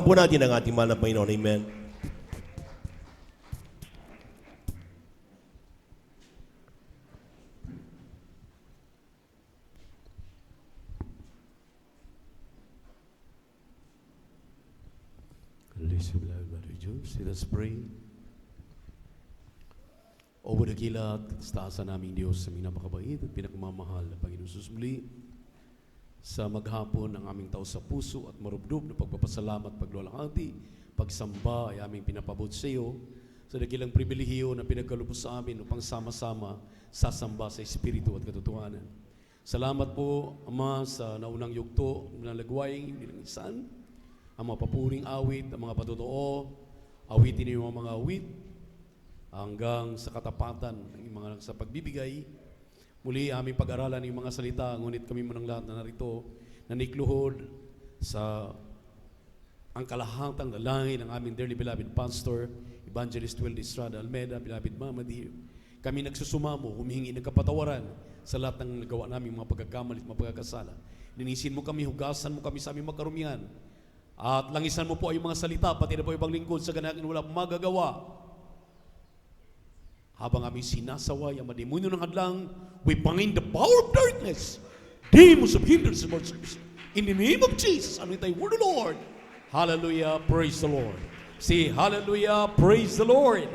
Palakpakan po natin ang ating mahal na Panginoon. Amen. Let us pray. O dakilat, kataasan naming Diyos sa aming napakabait at pinagmamahal na Panginoon susmuli sa maghapon ng aming tao sa puso at marubdob na pagpapasalamat, pagluwalhati, pagsamba ay aming pinapabot sa iyo sa dakilang pribilehiyo na pinagkalubos sa amin upang sama-sama sasamba sa Espiritu at katotohanan. Salamat po, Ama, sa naunang yugto ng lagwaying nilangisan, ang mga papuring awit, ang mga patotoo, awitin niyo ang mga awit hanggang sa katapatan ng mga sa pagbibigay. Muli aming pag-aralan ng mga salita, ngunit kami mo ng lahat na narito na nikluhod sa ang kalahatang dalangin ng aming dearly beloved Pastor, Evangelist Will Estrada Almeida, beloved Mama Dear. Kami nagsusumamo, humihingi ng kapatawaran sa lahat ng nagawa namin mga pagkakamali at mga pagkakasala. Linisin mo kami, hugasan mo kami sa aming magkarumihan. At langisan mo po ay mga salita, pati na po ibang lingkod sa ganahin wala magagawa. Habang aming sinasaway ang mademonyo ng hadlang, we bind the power of darkness, demons of hindrance and obstacles. In the name of Jesus, and with thy word, the Lord. Hallelujah, praise the Lord. Say, hallelujah, praise the Lord.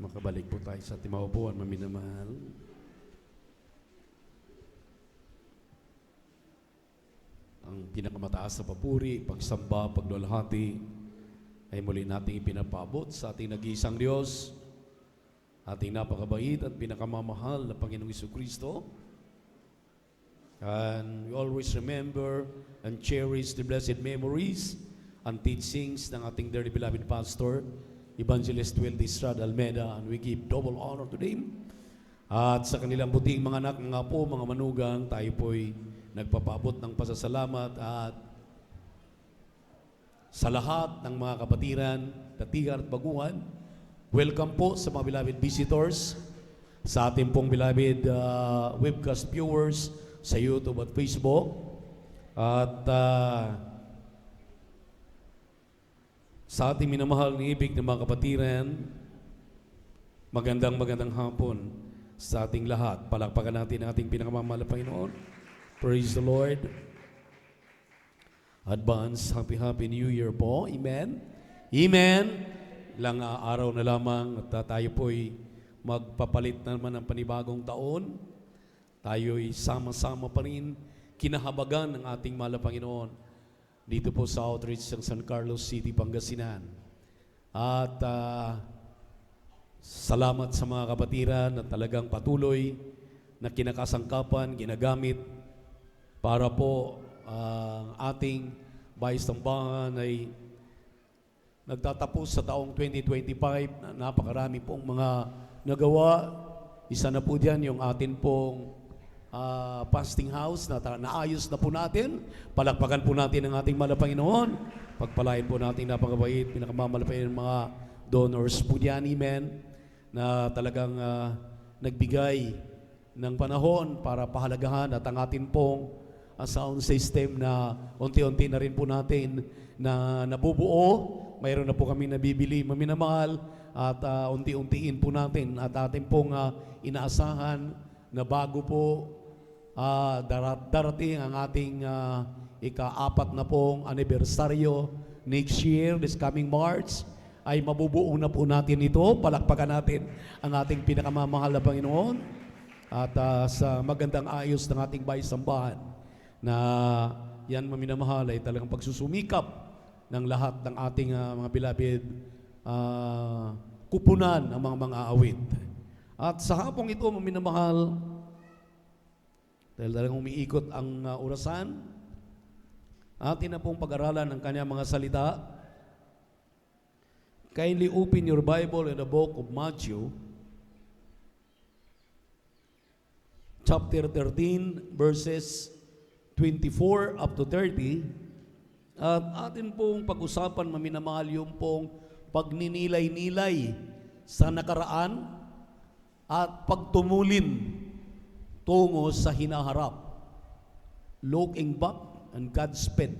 Makabalik po tayo sa ating maupuan, maminamahal. Ang pinakamataas na papuri, pagsamba, pagluwalhati ay muli nating ipinapabot sa ating nag-iisang Diyos, ating napakabait at pinakamamahal na Panginoong Jesucristo. And we always remember and cherish the blessed memories and teachings ng ating dearly beloved Pastor, Evangelist Will Estrada Almeida, and we give double honor to them. At sa kanilang buting mga anak nga po, mga manugang, tayo po'y nagpapaabot ng pasasalamat at sa lahat ng mga kapatiran, katigan at baguhan. Welcome po sa mga beloved visitors, sa ating pong beloved webcast viewers sa YouTube at Facebook. At sa ating minamahal ni ibig ng mga kapatiran, magandang hapon sa ating lahat. Palakpakan natin ang ating pinakamamahal na Panginoon. Praise the Lord. Advance, happy New Year po. Amen. Amen. Ilang araw na lamang at tayo po'y magpapalit naman ng panibagong taon. Tayo'y sama-sama pa rin kinahabagan ng ating mahal na Panginoon dito po sa outreach ng San Carlos City, Pangasinan. At salamat sa mga kapatiran na talagang patuloy na kinakasangkapan, ginagamit para po ang ating bayis-tambahan ay nagtatapos sa taong 2025 na napakarami pong mga nagawa. Isa na po diyan yung atin pong fasting house na naayos na po natin. Palakpakan po natin ang ating mahal na Panginoon. Pagpalain po natin napakabait, pinakamamalapain ng mga donors po diyan, amen, na talagang nagbigay ng panahon para pahalagahan at ang atin pong sound system na unti-unti na rin po natin na nabubuo. Mayroon na po kami nabibili, maminamahal, at unti-untiin po natin at atin pong inaasahan na bago po darating ang ating ika-4 na pong anibersaryo next year, this coming March, ay mabubuo na po natin ito. Palakpakan natin ang ating pinakamamahal na Panginoon at sa magandang ayos ng ating bayis-sambahan na yan, maminamahal, ay talagang pagsusumikap ng lahat ng ating mga beloved kupunan ng mga awit. At sa hapong ito, maminamahal, dahil talagang umiikot ang orasan, atin na pong pag-aralan ng kanyang mga salita. Kindly open your Bible in the book of Matthew, chapter 13, verses 24 up to 30. At atin pong pag-usapan, maminamahal, yung pong pagninilay-nilay sa nakaraan at pagtumulin tungo sa hinaharap. Looking back and Godspeed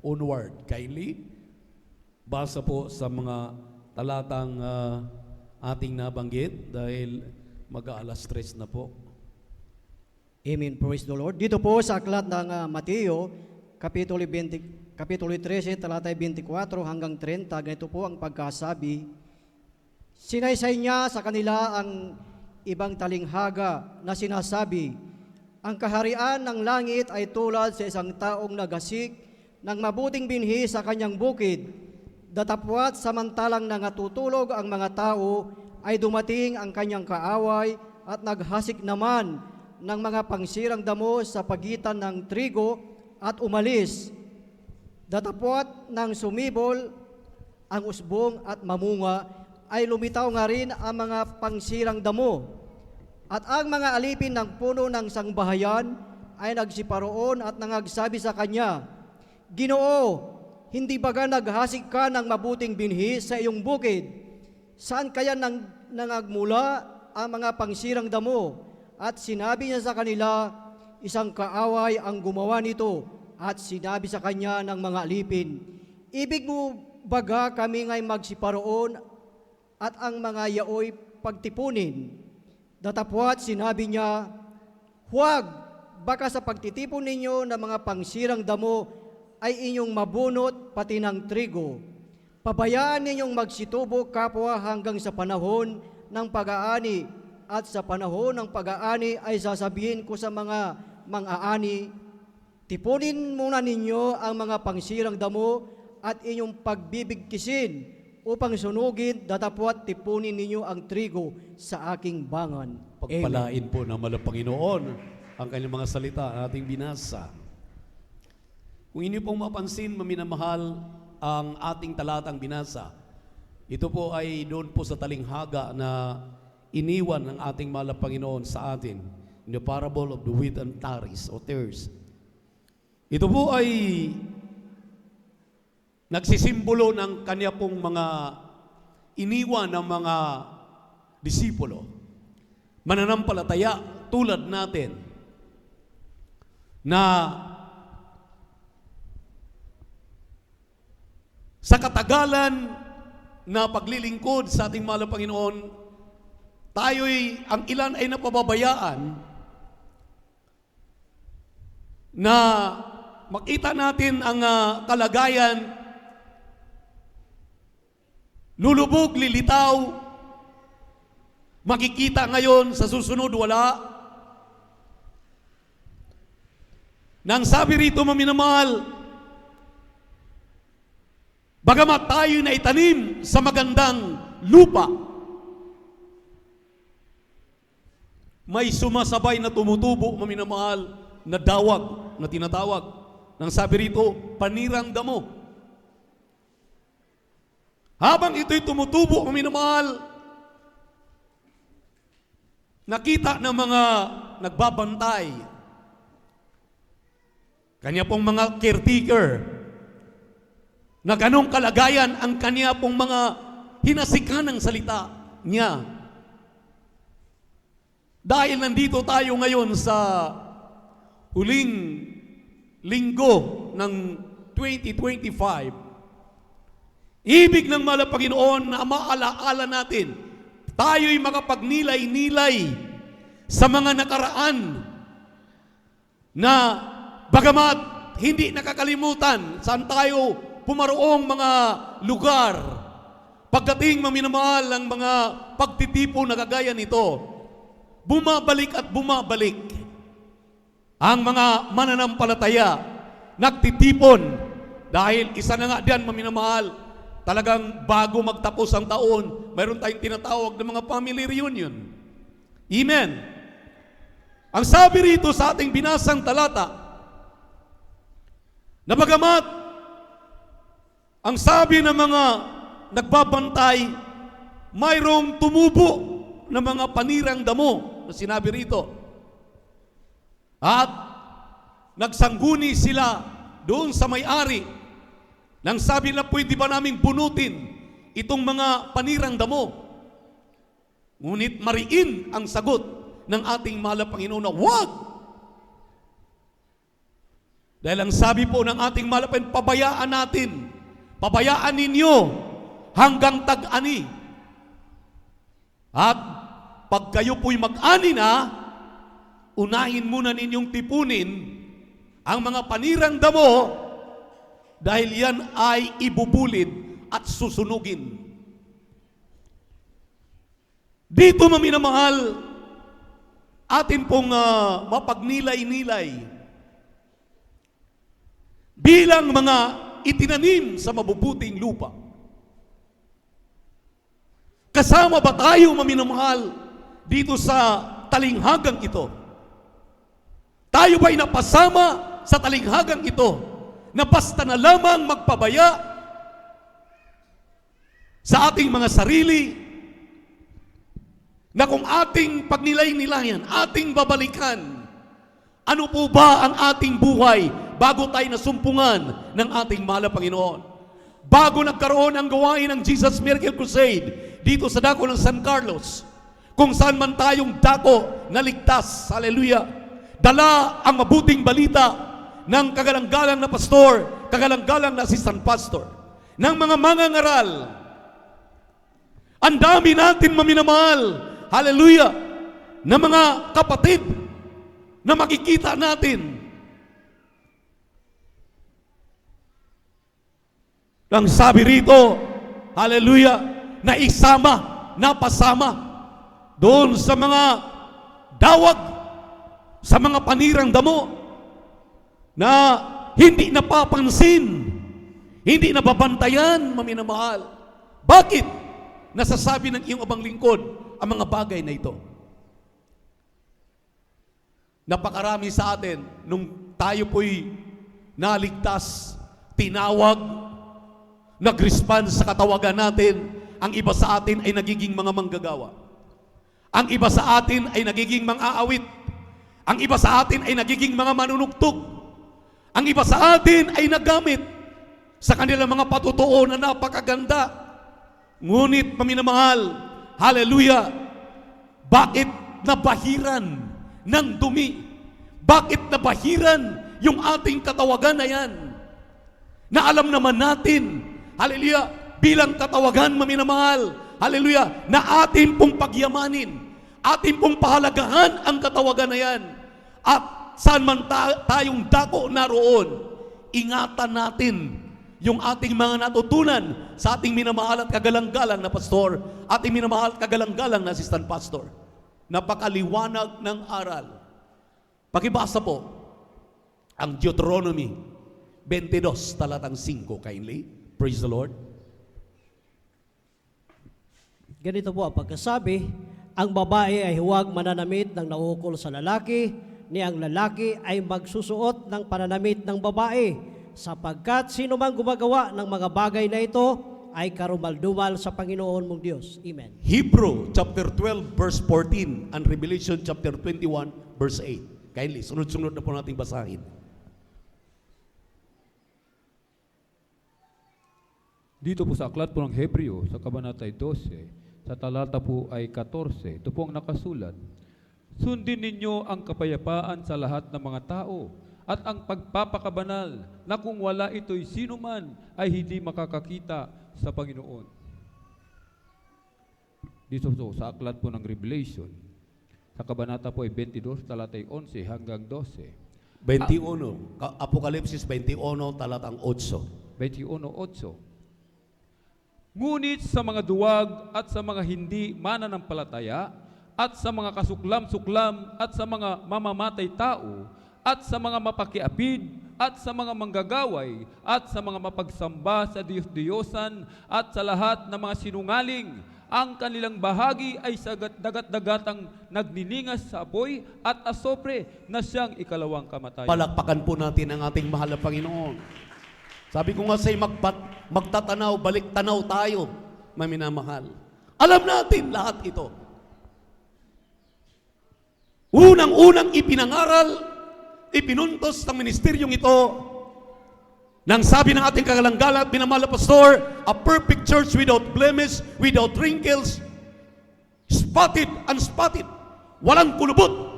onward. Kindly, basa po sa mga talatang ating nabanggit dahil mag-aalas 3 na po. Amen. Praise the Lord. Dito po sa aklat ng Mateo, Kapitulo 13, talatay 24 hanggang 30, ganito po ang pagkasabi. Sinaysay niya sa kanila ang ibang talinghaga na sinasabi, ang kaharian ng langit ay tulad sa isang taong nagasik ng mabuting binhi sa kanyang bukid. Datapwat samantalang nangatutulog ang mga tao, ay dumating ang kanyang kaaway at naghasik naman ng mga pangsirang damo sa pagitan ng trigo at umalis. Datapwat nang sumibol ang usbong at mamunga, ay lumitaw nga rin ang mga pangsirang damo. At ang mga alipin ng puno ng sangbahayan ay nagsiparoon at nangagsabi sa kanya, Ginoo, hindi baga naghasik ka ng mabuting binhi sa iyong bukid? Saan kaya nangagmula ang mga pangsirang damo? At sinabi niya sa kanila, isang kaaway ang gumawa nito. At sinabi sa kanya ng mga alipin, ibig mo baga kami ngay magsiparoon at ang mga yaoy pagtipunin? Datapwat sinabi niya, huwag, baka sa pagtitipon ninyo ng mga pangsirang damo ay inyong mabunot pati ng trigo. Pabayaan ninyong magsitubo kapwa hanggang sa panahon ng pag-aani, at sa panahon ng pag-aani ay sasabihin ko sa mga mang-aani, tipunin muna ninyo ang mga pangsirang damo at inyong pagbibigkisin upang sunugin, datapwat tipunin ninyo ang trigo sa aking bangan. Pagpalain po ng Panginoon ang kanyang mga salita na ating binasa. Kung inyo pong mapansin, maminamahal, ang ating talatang binasa, ito po ay doon po sa talinghaga na iniwan ng ating mahal na Panginoon sa atin, in the parable of the wheat and tares. Ito po ay nagsisimbolo ng kanya pong mga iniwan ng mga disipulo, mananampalataya tulad natin, na sa katagalan na paglilingkod sa ating mahal na Panginoon, ang ilan ay napababayaan na makita natin ang kalagayan, lulubog, lilitaw, makikita ngayon, sa susunod wala. Nang sabi rito, maminamahal, bagamat tayo na itanim sa magandang lupa, may sumasabay na tumutubo, maminamahal, na dawag, na tinatawag. Nang sabi rito, panirang damo. Habang ito'y tumutubo, maminamahal, nakita ng mga nagbabantay, kanya pong mga caretaker, na ganong kalagayan ang kanya pong mga hinasikan ng salita niya. Dahil nandito tayo ngayon sa huling linggo ng 2025, ibig ng mahal na Panginoon na maalaala natin, tayo'y makapagnilay-nilay sa mga nakaraan na bagamat hindi nakakalimutan saan tayo pumaroong mga lugar, pagdating maminamahal ang mga pagtitipo na kagaya nito, bumabalik at bumabalik ang mga mananampalataya, nagtitipon, dahil isa na nga diyan, maminamahal, talagang bago magtapos ang taon, mayroon tayong tinatawag ng mga family reunion. Amen. Ang sabi rito sa ating binasang talata, na bagamat ang sabi ng mga nagbabantay, mayroong tumubo ng mga panirang damo na sinabi rito. At nagsangguni sila doon sa may-ari nang sabi na pwede ba naming bunutin itong mga panirang damo. Ngunit mariin ang sagot ng ating mahal na Panginoon na huwag. Dahil ang sabi po ng ating malapan, pabayaan natin, pabayaan ninyo hanggang tag-ani. At pag kayo po'y mag-ani na, unahin muna ninyong tipunin ang mga panirang damo dahil yan ay ibubulid at susunugin. Dito maminamahal, atin pong mapagnilay-nilay bilang mga itinanim sa mabubuting lupa. Kasama ba tayo maminamahal dito sa talinghagang ito? Tayo ba'y napasama sa talinghagang ito na basta na lamang magpabaya sa ating mga sarili, na kung ating pagnilay-nilayan, ating babalikan, ano po ba ang ating buhay bago tayo nasumpungan ng ating mahal na Panginoon? Bago nagkaroon ang gawain ng Jesus Miracle Crusade dito sa dako ng San Carlos, kung saan man tayong dako na ligtas, hallelujah, dala ang mabuting balita ng kagalang-galang na pastor, kagalang-galang na assistant pastor, ng mga mangangaral. Ang dami natin maminamahal, hallelujah, na mga kapatid na makikita natin. Ang sabi rito, hallelujah, na isama, napasama doon sa mga dawag, sa mga panirang damo na hindi napapansin, hindi nababantayan, maminamahal. Bakit nasasabi ng iyong abang lingkod ang mga bagay na ito? Napakarami sa atin nung tayo po'y naligtas, tinawag, nag-respond sa katawagan natin, ang iba sa atin ay nagiging mga manggagawa. Ang iba sa atin ay nagiging mang-aawit. Ang iba sa atin ay nagiging mga manunugtog. Ang iba sa atin ay nagamit sa kanilang mga patutuo na napakaganda. Ngunit, maminamahal, hallelujah, bakit nabahiran ng dumi? Bakit nabahiran yung ating katawagan na yan? Na alam naman natin, hallelujah, bilang katawagan, maminamahal, hallelujah, na atin pong pagyamanin, atin pong pahalagahan ang katawagan na yan. At saan man tayong dako naroon, ingatan natin yung ating mga natutunan sa ating minamahal at kagalang-galang na pastor, ating minamahal at kagalang-galang na assistant pastor. Napakaliwanag ng aral. Pakibasa po ang Deuteronomy 22, talatang 5, kindly. Praise the Lord. Ganito po ang pagkasabi, ang babae ay huwag mananamit ng naukol sa lalaki, ni ang lalaki ay magsusuot ng pananamit ng babae, sapagkat sino man gumagawa ng mga bagay na ito ay karumal-dumal sa Panginoon mong Diyos. Amen. Hebrew chapter 12 verse 14 and Revelation chapter 21 verse 8. Kindly, sunod-sunod na po nating basahin. Dito po sa aklat po ng Hebreo, sa kabanata 12, sa talata po ay 14, ito po ang nakasulat. Sundin ninyo ang kapayapaan sa lahat ng mga tao at ang pagpapakabanal na kung wala ito'y sino man ay hindi makakakita sa Panginoon. Dito po sa aklat po ng Revelation, sa kabanata po ay 22, talata 11 hanggang 12. 21, Apokalipsis 21, talatang 8. 21:8. Ngunit sa mga duwag at sa mga hindi mananampalataya at sa mga kasuklam-suklam at sa mga mamamatay tao at sa mga mapakiapid at sa mga manggagaway at sa mga mapagsamba sa Diyos-Diyosan at sa lahat ng mga sinungaling, ang kanilang bahagi ay sa dagat-dagatang nagniningas sa apoy at asopre na siyang ikalawang kamatayan. Palakpakan po natin ang ating mahal na Panginoon. Sabi ko nga sa'yo, magtatanaw, balik tanaw tayo, maminamahal. Alam natin lahat ito. Unang-unang ipinangaral, ipinuntos ng ministeryong ito, nang sabi ng ating kagalang-galang at minamahal na pastor, a perfect church without blemish, without wrinkles, spotted, unspotted, walang kulubot,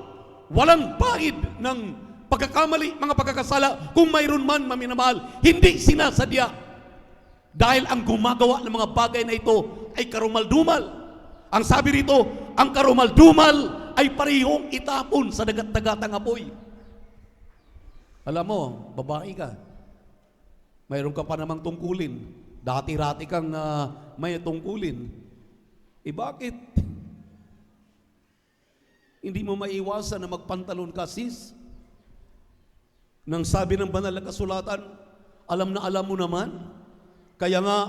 walang bahid ng pagkakamali, mga pagkakasala, kung mayroon man maminamahal, hindi sinasadya. Dahil ang gumagawa ng mga bagay na ito ay karumal-dumal. Ang sabi rito, ang karumal-dumal ay parehong itapon sa dagat-dagatang apoy. Alam mo, babae ka, mayroon ka pa namang tungkulin. Dati-rati kang may tungkulin. Bakit? Hindi mo maiwasan na magpantalon ka, sis? Nang sabi ng banal na kasulatan, alam na alam mo naman. Kaya nga,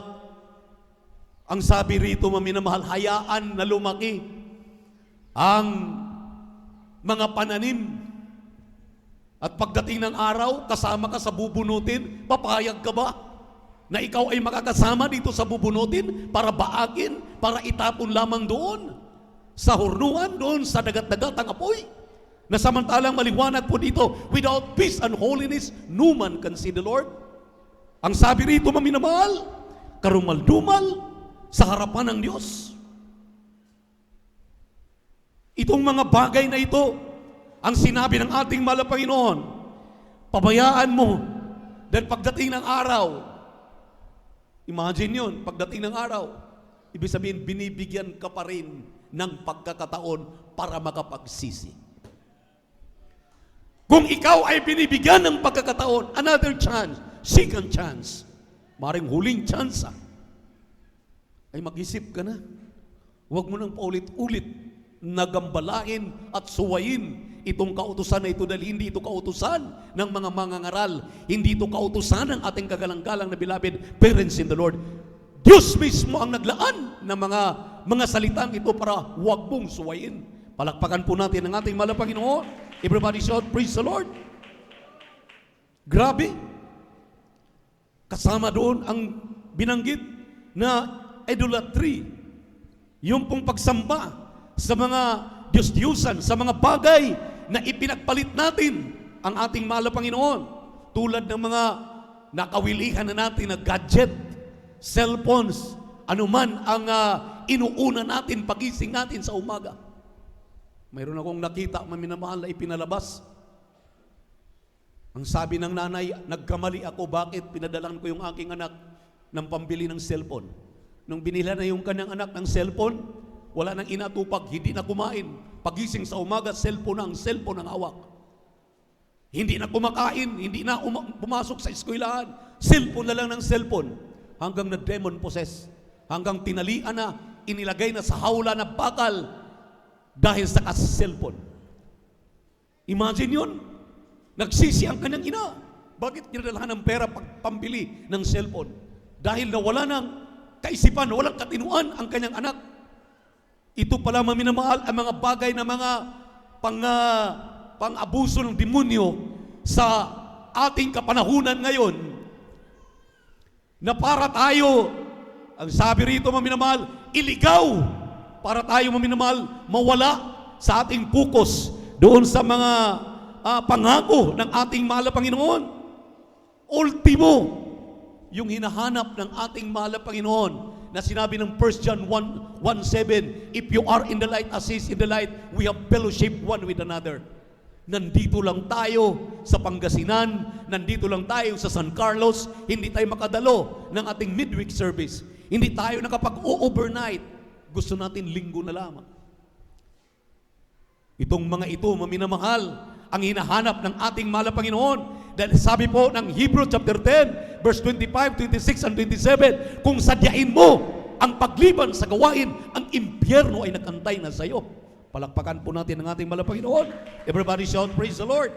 ang sabi rito, maminamahal, hayaan na lumaki ang mga pananim. At pagdating ng araw, kasama ka sa bubunutin, papayag ka ba na ikaw ay makakasama dito sa bubunutin para baagin, para itapon lamang doon sa hurnuan, doon sa dagat-dagatang apoy? Na samantalang maliwanag po dito, without peace and holiness, no man can see the Lord. Ang sabi rito, maminamahal, karumal-dumal sa harapan ng Diyos. Itong mga bagay na ito, ang sinabi ng ating mahal na Panginoon, pabayaan mo, dahil pagdating ng araw, imagine yun, pagdating ng araw, ibig sabihin, binibigyan ka pa rin ng pagkakataon para makapagsisi. Kung ikaw ay binibigyan ng pagkakataon, another chance, second chance, maring huling chance, ay mag-isip ka na. Huwag mo nang paulit-ulit nagambalain at suwayin itong kautusan na ito, dahil hindi ito kautusan ng mga mangangaral, hindi ito kautusan ng ating kagalang-galang na beloved parents in the Lord. Diyos mismo ang naglaan ng mga salitang ito para huwag mong suwayin. Palakpakan po natin ang ating mahal na Panginoon. Everybody shout, praise the Lord. Grabe. Kasama doon ang binanggit na idolatry, yung pong pagsamba sa mga Diyos-Diyusan, sa mga bagay na ipinagpalit natin ang ating mahal na Panginoon, tulad ng mga nakawilihan na natin na gadget, cellphones, anuman ang inuuna natin pagising natin sa umaga. Mayroon akong nakita, maminamahal, na ipinalabas. Ang sabi ng nanay, nagkamali ako, bakit pinadalan ko yung aking anak ng pambili ng cellphone? Nung binila na yung kanyang anak ng cellphone, wala nang inatupag, hindi na kumain. Pagising sa umaga, cellphone ang hawak. Hindi na kumakain, hindi na pumasok sa eskwelahan. Cellphone na lang ng cellphone. Hanggang na-demon possess. Hanggang tinalian na, inilagay na sa hawla na bakal dahil sa cellphone. Imagine yun. Nagsisi ang kanyang ina. Bakit kinadalahan ng pera pambili ng cellphone? Dahil nawala ng kaisipan, walang katinuan ang kanyang anak. Ito pala, maminamahal, ang mga bagay na mga pang-abuso ng demonyo sa ating kapanahunan ngayon, na para tayo, ang sabi rito, maminamahal, iligaw, para tayo, maminamahal, mawala sa ating focus doon sa mga pangako ng ating mahal na Panginoon. Ultimo, yung hinahanap ng ating mahal na Panginoon, na sinabi ng 1 John 1:7, if you are in the light as He is in the light, we have fellowship one with another. Nandito lang tayo sa Pangasinan, nandito lang tayo sa San Carlos, hindi tayo makadalo ng ating midweek service. Hindi tayo nakapag-overnight. Gusto natin linggo na lamang. Itong mga ito, maminamahal, ang hinahanap ng ating mahal na Panginoon. Dahil sabi po ng Hebrews chapter 10, verse 25, 26, and 27, kung sadyain mo ang pagliban sa gawain, ang impyerno ay nakantay na sa iyo. Palakpakan po natin ang ating mahal na Panginoon. Everybody shout, praise the Lord.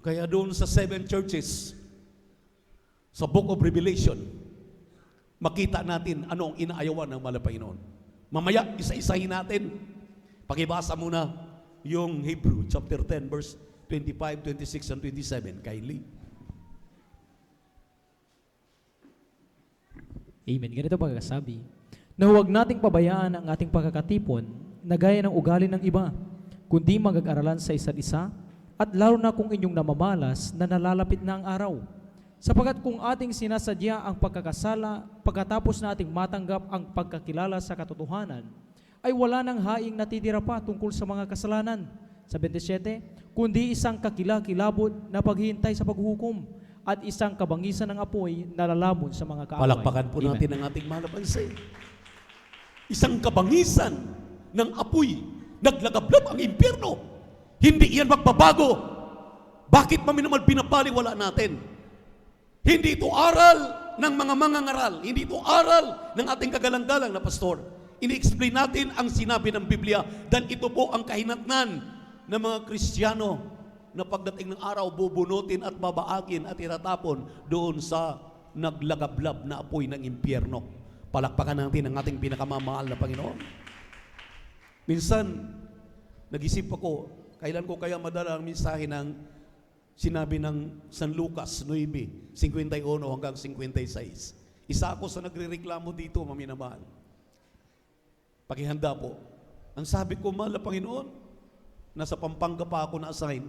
Kaya doon sa 7 churches, sa Book of Revelation, makita natin ano ang inaayawan ng mahal na Panginoon. Mamaya, isa-isahin natin. Pakibasa muna yung Hebrew chapter 10 verse 25, 26, and 27. Kindly. Amen. Ganito pagkasabi, na huwag nating pabayaan ang ating pagkakatipon na gaya ng ugali ng iba, kundi magag-aralan sa isa't isa, at lalo na kung inyong namamalas na nalalapit na ang araw. Sapagat kung ating sinasadya ang pagkakasala, pagkatapos nating matanggap ang pagkakilala sa katotohanan, ay wala ng haing natitira pa tungkol sa mga kasalanan. Sa 27, kundi isang kakilakilabot na paghihintay sa paghuhukom at isang kabangisan ng apoy na lalamon sa mga kaaway. Palakpakan po natin ang ating mahal na pansay. Isang kabangisan ng apoy, naglagablab ang impyerno. Hindi iyan magbabago. Bakit naman pinapaliwala natin? Hindi ito aral ng mga mangangaral. Hindi ito aral ng ating kagalang-galang na pastor. Ini-explain natin ang sinabi ng Biblia dahil ito po ang kahinatnan ng mga Kristiyano na pagdating ng araw, bubunutin at babaagin at itatapon doon sa naglagablab na apoy ng impyerno. Palakpakan natin ang ating pinakamamahal na Panginoon. Minsan, nag-isip ako, kailan ko kaya madala ang mensahe ng sinabi ng San Lucas 9, 51 hanggang 56. Isa ako sa nagre-reklamo dito, maminamahal. Pakihanda po. Ang sabi ko, mahal na Panginoon, nasa Pampanga pa ako na-assign.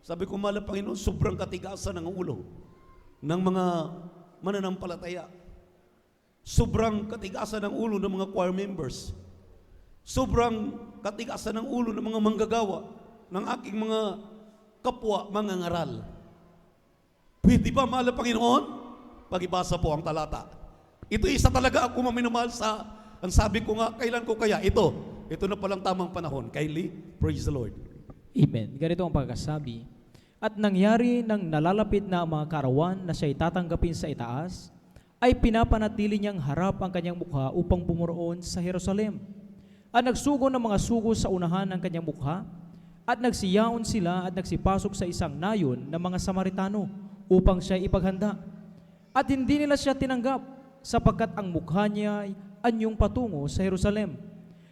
Sabi ko, mahal na Panginoon, sobrang katigasan ng ulo ng mga mananampalataya. Sobrang katigasan ng ulo ng mga choir members. Sobrang katigasan ng ulo ng mga manggagawa, ng aking mga kapwa mangangaral. Pwede ba, mahal na Panginoon? Pagibasa po ang talata. Ito isa talaga ako maminamahal sa, ang sabi ko nga, kailan ko kaya? Ito na palang tamang panahon. Kylie, praise the Lord. Amen. Ganito ang pagkasabi. At nangyari nang nalalapit na ang mga karawan na siya'y tatanggapin sa itaas, ay pinapanatili niyang harap ang kanyang mukha upang bumuroon sa Jerusalem. At nagsugo ng mga sugo sa unahan ng kanyang mukha, at nagsiyaon sila at nagsipasok sa isang nayon ng mga Samaritano upang siya ipaghanda. At hindi nila siya tinanggap sapagkat ang mukha niya ay anyong patungo sa Jerusalem.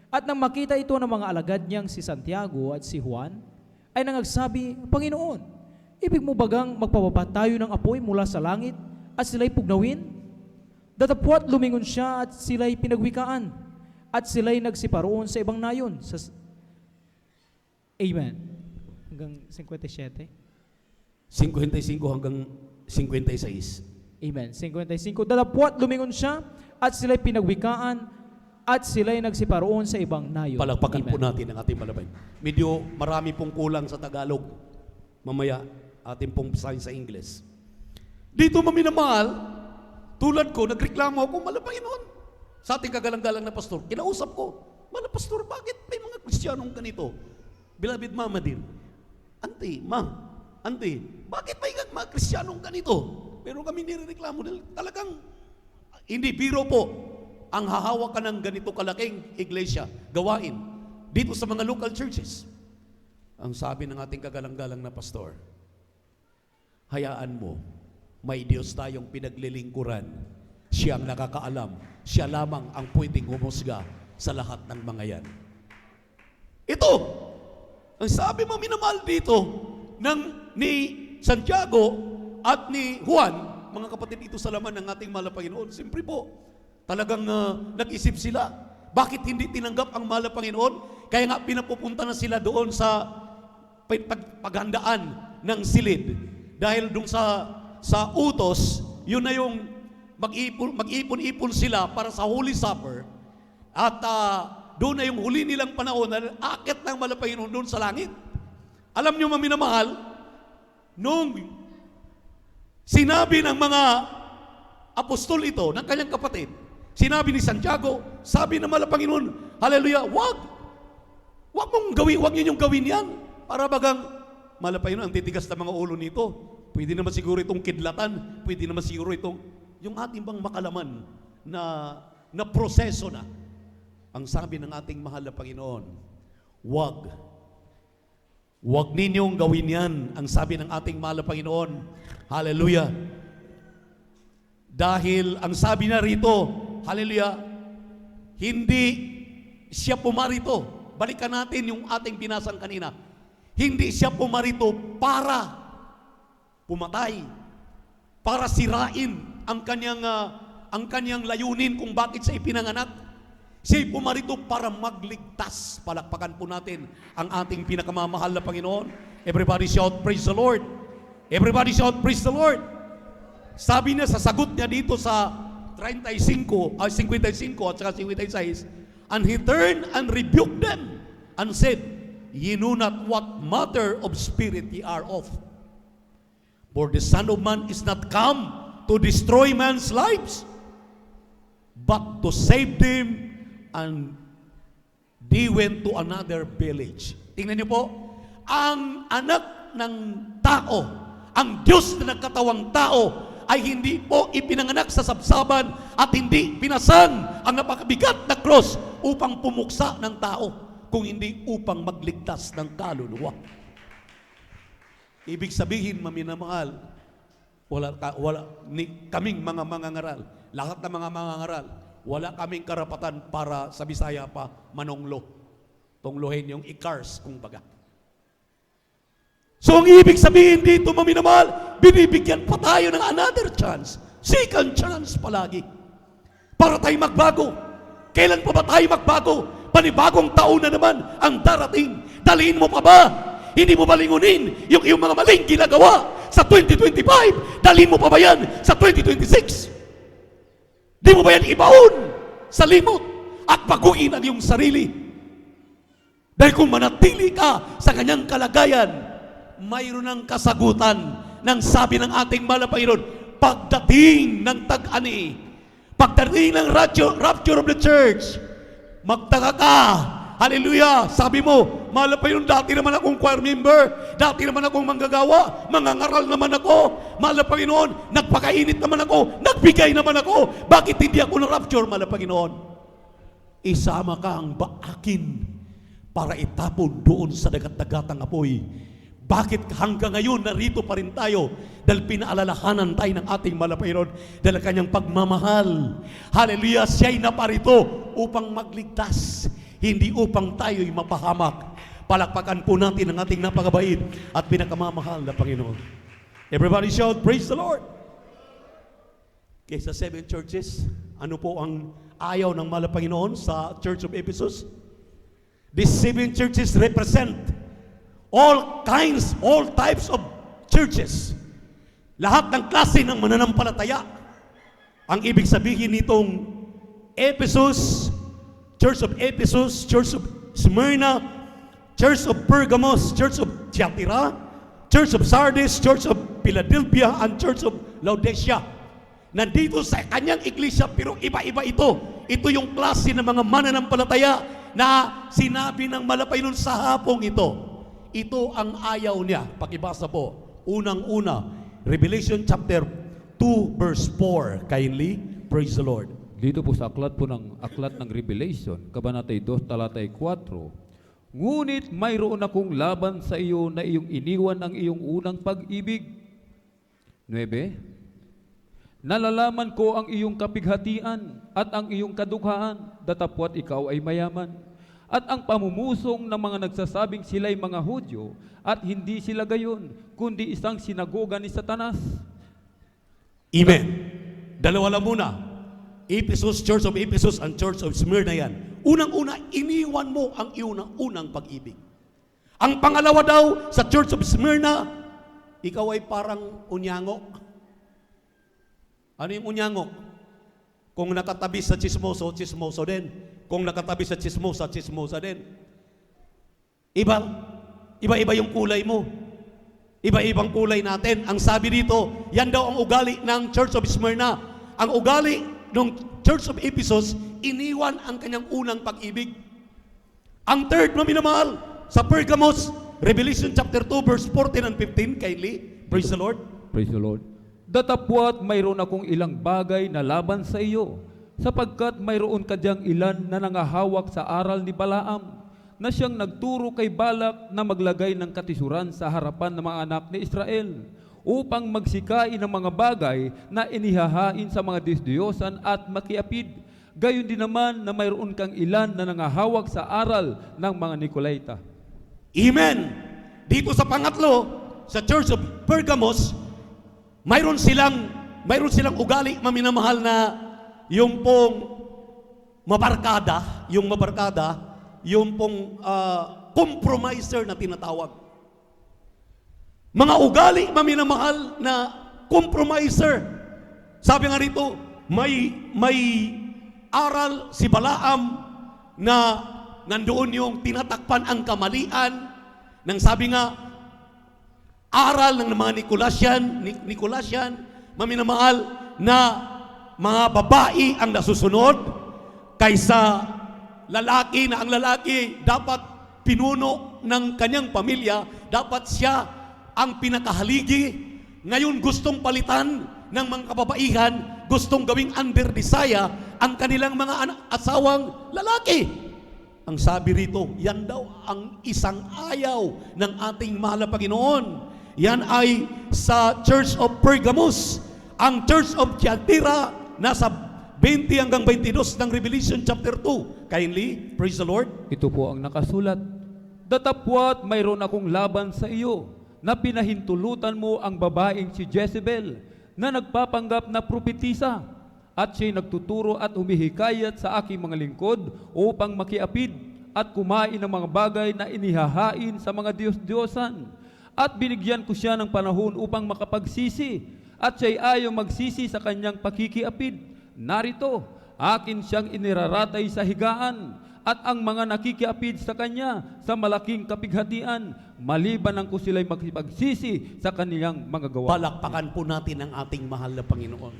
At nang makita ito ng mga alagad niyang si Santiago at si Juan, ay nangagsabi, Panginoon, ibig mo bagang magpababa tayo ng apoy mula sa langit at sila'y pugnawin? Datapwat lumingon siya at sila'y pinagwikaan at sila'y nagsiparoon sa ibang nayon. Amen. Hanggang 57. 55 hanggang 56. Amen. 55. Datapwat lumingon siya at sila'y pinagwikaan at sila'y nagsiparoon sa ibang nayon. Palakpakan Amen. po natin ang ating malabay. Medyo marami pong kulang sa Tagalog. Mamaya, ating pong basahin sa Ingles. Dito maminamahal, tulad ko, nagreklamo ako, mahal na Panginoon. Sa ating kagalang-galang na pastor, kinausap ko, mahal na pastor, bakit may mga Kristiyanong ganito? Beloved Mama din, Auntie, bakit may mga Kristiyanong ganito? Pero kami nireklamo nila, talagang, hindi biro po, ang hahawak ka ng ganito kalaking iglesia, gawain, dito sa mga local churches. Ang sabi ng ating kagalang-galang na pastor, hayaan mo, may Diyos tayong pinaglilingkuran. Siya ang nakakaalam. Siya lamang ang pwedeng humusga sa lahat ng mga yan. Ito, ang sabi mo minamahal dito ni Santiago at ni Juan, mga kapatid ito sa laman ng ating mahal na Panginoon. Siyempre po, talagang nag-isip sila. Bakit hindi tinanggap ang mahal na Panginoon? Kaya nga pinapupunta na sila doon sa paghandaan ng silid. Dahil doon sa utos, yun na yung mag-ipon-ipon sila para sa Holy Supper. At doon na yung huli nilang panahon na akit ng mahal na Panginoon doon sa langit. Alam niyo maminamahal, nung sinabi ng mga apostol ito, ng kanyang kapatid, sinabi ni Santiago, sabi ng mahal na Panginoon, hallelujah, wag ninyong gawin yan. Para bagang, mahal na Panginoon, ang titigas na mga ulo nito. Pwede naman siguro itong kidlatan, pwede naman siguro itong, yung ating bang makalaman na proseso na. Ang sabi ng ating mahal na Panginoon, wag ninyong gawin yan. Ang sabi ng ating mahal na Panginoon, hallelujah. Dahil ang sabi na rito, hallelujah, hindi siya pumarito. Balikan natin yung ating binasang kanina. Hindi siya pumarito para pumatay, para sirain ang kanyang layunin kung bakit siya ipinanganak. Siya'y pumarito para magligtas. Palakpakan po natin ang ating pinakamamahal na Panginoon. Everybody shout, praise the Lord. Everybody shout, praise the Lord. Sabi niya sa sagot niya dito sa 55 at saka 56, And he turned and rebuked them, and said, Ye know not what matter of spirit ye are of. For the Son of Man is not come to destroy man's lives, but to save them. And they went to another village. Tingnan niyo po, ang anak ng tao, ang Diyos na nagkatawang tao, ay hindi po ipinanganak sa sabsaban at hindi pinasan ang napakabigat na cross upang pumuksa ng tao, kung hindi upang magligtas ng kaluluwa. Ibig sabihin, maminamahal, kaming mga mangangaral, lahat ng mga mangangaral, wala kaming karapatan para sa Bisaya pa manonglo. Tonglohin yung ikars, kung baga. So ang ibig sabihin dito, maminamahal, binibigyan pa tayo ng another chance, second chance palagi, para tayo magbago. Kailan pa ba tayo magbago? Panibagong taon na naman ang darating. Dalhin mo pa ba? Hindi mo ba lingunin yung iyong mga maling ginagawa sa 2025? Dalhin mo pa ba yan sa 2026? Di mo ba yan ibaon sa limot at baguhin ang iyong sarili? Dahil kung manatili ka sa kanyang kalagayan, mayroon ng kasagutan ng sabi ng ating mahal na Panginoon, pagdating ng tag-ani, pagdating ng rapture of the church, magtaka ka. Hallelujah! Sabi mo, mahal na Panginoon, dati naman akong choir member, dati naman akong manggagawa, mangangaral naman ako, mahal na Panginoon, nagpakainit naman ako, nagbigay naman ako, bakit hindi ako na-rapture, mahal na Panginoon? Isama ka ang baakin para itapon doon sa dagat-dagatang apoy. Bakit hanggang ngayon narito pa rin tayo? Dahil pinaalalahanan tayo ng ating mahal na Panginoon dahil kanyang pagmamahal. Hallelujah! Siya'y naparito upang magligtas, hindi upang tayo'y mapahamak. Palakpakan po natin ang ating napakabait at pinakamamahal na Panginoon. Everybody shout, praise the Lord! Okay, sa 7 churches, ano po ang ayaw ng mahal na Panginoon sa Church of Ephesus? These 7 churches represent all types of churches. Lahat ng klase ng mananampalataya. Ang ibig sabihin nitong Ephesus, Church of Ephesus, Church of Smyrna, Church of Pergamos, Church of Thyatira, Church of Sardis, Church of Philadelphia, and Church of Laodicea. Nandito sa kanyang iglesia, pero iba-iba ito. Ito yung klase ng mga mananampalataya na sinabi ng Malapaynon sa hapong ito. Ito ang ayaw niya. Pakibasa po. Unang-una, Revelation chapter 2 verse 4. Kindly, praise the Lord. Dito po sa aklat ng Revelation, Kabanatay 2, Talatay 4, ngunit mayroon akong laban sa iyo na iyong iniwan ang iyong unang pag-ibig. 9, nalalaman ko ang iyong kapighatian at ang iyong kadukhaan, datapwat ikaw ay mayaman. At ang pamumusong ng mga nagsasabing sila'y mga Hudyo at hindi sila gayon, kundi isang sinagoga ni Satanas. Amen. Dalawa lang muna. Ephesus, Church of Ephesus, and Church of Smyrna yan. Unang-una, iniwan mo ang iyong unang pag-ibig. Ang pangalawa daw, sa Church of Smyrna, ikaw ay parang unyango. Ano yung unyango? Kung nakatabi sa chismoso, chismoso din. Kung nakatabi sa chismosa, chismosa din. Iba-iba yung kulay mo. Iba-ibang kulay natin. Ang sabi dito, yan daw ang ugali ng Church of Smyrna. Ang ugali ng Church of Ephesus, iniwan ang kanyang unang pag-ibig. Ang third, maminamahal, sa Pergamos, Revelation chapter 2, verse 14 and 15, kindly, praise the Lord. Praise the Lord. Datapwat mayroon akong ilang bagay na laban sa iyo, sapagkat mayroon ka diyang ilan na nangahawak sa aral ni Balaam, na siyang nagturo kay Balak na maglagay ng katisuran sa harapan ng mga anak ni Israel, upang magsikain ng mga bagay na inihahain sa mga disdiyosan at makiapid. Gayon din naman na mayroon kang ilan na nangahawak sa aral ng mga Nicolaita. Amen. Dito sa pangatlo, sa Church of Pergamos, mayroon silang ugali, maminamahal, na yung pong mabarkada, yung pong compromiser na tinatawag. Mga ugali, maminamahal, na compromiser. Sabi nga rito, may aral si Balaam na nandoon yung tinatakpan ang kamalian, nang sabi nga, aral ng mga Nicolasian, maminamahal, na mga babae ang nasusunod kaysa lalaki, na ang lalaki dapat pinuno ng kanyang pamilya, dapat siya ang pinakahaligi. Ngayon gustong palitan ng mga kababaihan, gustong gawing under desire ang kanilang mga asawang lalaki. Ang sabi rito, yan daw ang isang ayaw ng ating mahal na Panginoon. Yan ay sa Church of Pergamos. Ang Church of Thyatira, nasa 20 hanggang 22 ng Revelation chapter 2. Kindly, praise the Lord. Ito po ang nakasulat. Datapwat mayroon akong laban sa iyo, na pinahintulutan mo ang babaeng si Jezebel, na nagpapanggap na propetisa, at siya'y nagtuturo at humihikayat sa aking mga lingkod upang makiapid at kumain ng mga bagay na inihahain sa mga Diyos-Diyosan. At binigyan ko siya ng panahon upang makapagsisi, at siya'y ayaw magsisi sa kanyang pakikiapid. Narito, akin siyang iniraratay sa higaan, at ang mga nakikiapid sa kanya sa malaking kapighatian, maliban ang ko sila'y magsipagsisi sa kaniyang mga gawa. Palakpakan po natin ang ating mahal na Panginoon.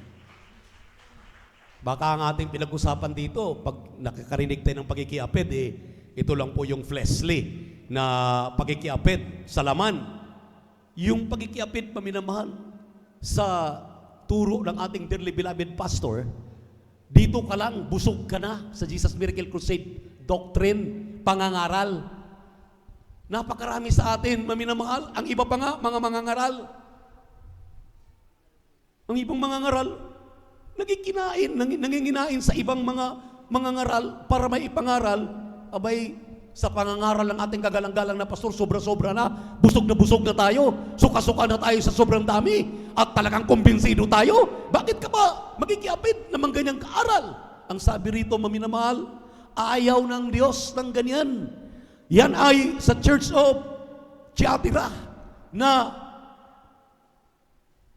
Baka ang ating pinag-usapan dito, pag nakakarinig tayo ng pagkikiapid, ito lang po yung fleshly na pagkikiapid sa laman. Yung pagkikiapid, paminamahal, sa turo ng ating dearly beloved pastor, dito ka lang, busog ka na sa Jesus Miracle Crusade doctrine, pangangaral. Napakarami sa atin, maminamahal. Ang iba pa nga, mga mangangaral. Ang ibang mangangaral, nanginginain sa ibang mga mangangaral para may ipangaral. Abay, sa pangangaral ng ating kagalang-galang na pastor, sobra-sobra na busog na tayo, suka-suka na tayo sa sobrang dami, at talagang kumbinsido tayo. Bakit ka ba magigiapid ng mga ganyang kaaral? Ang sabi rito, maminamahal, ayaw ng Diyos ng ganyan. Yan ay sa Church of Thyatira, na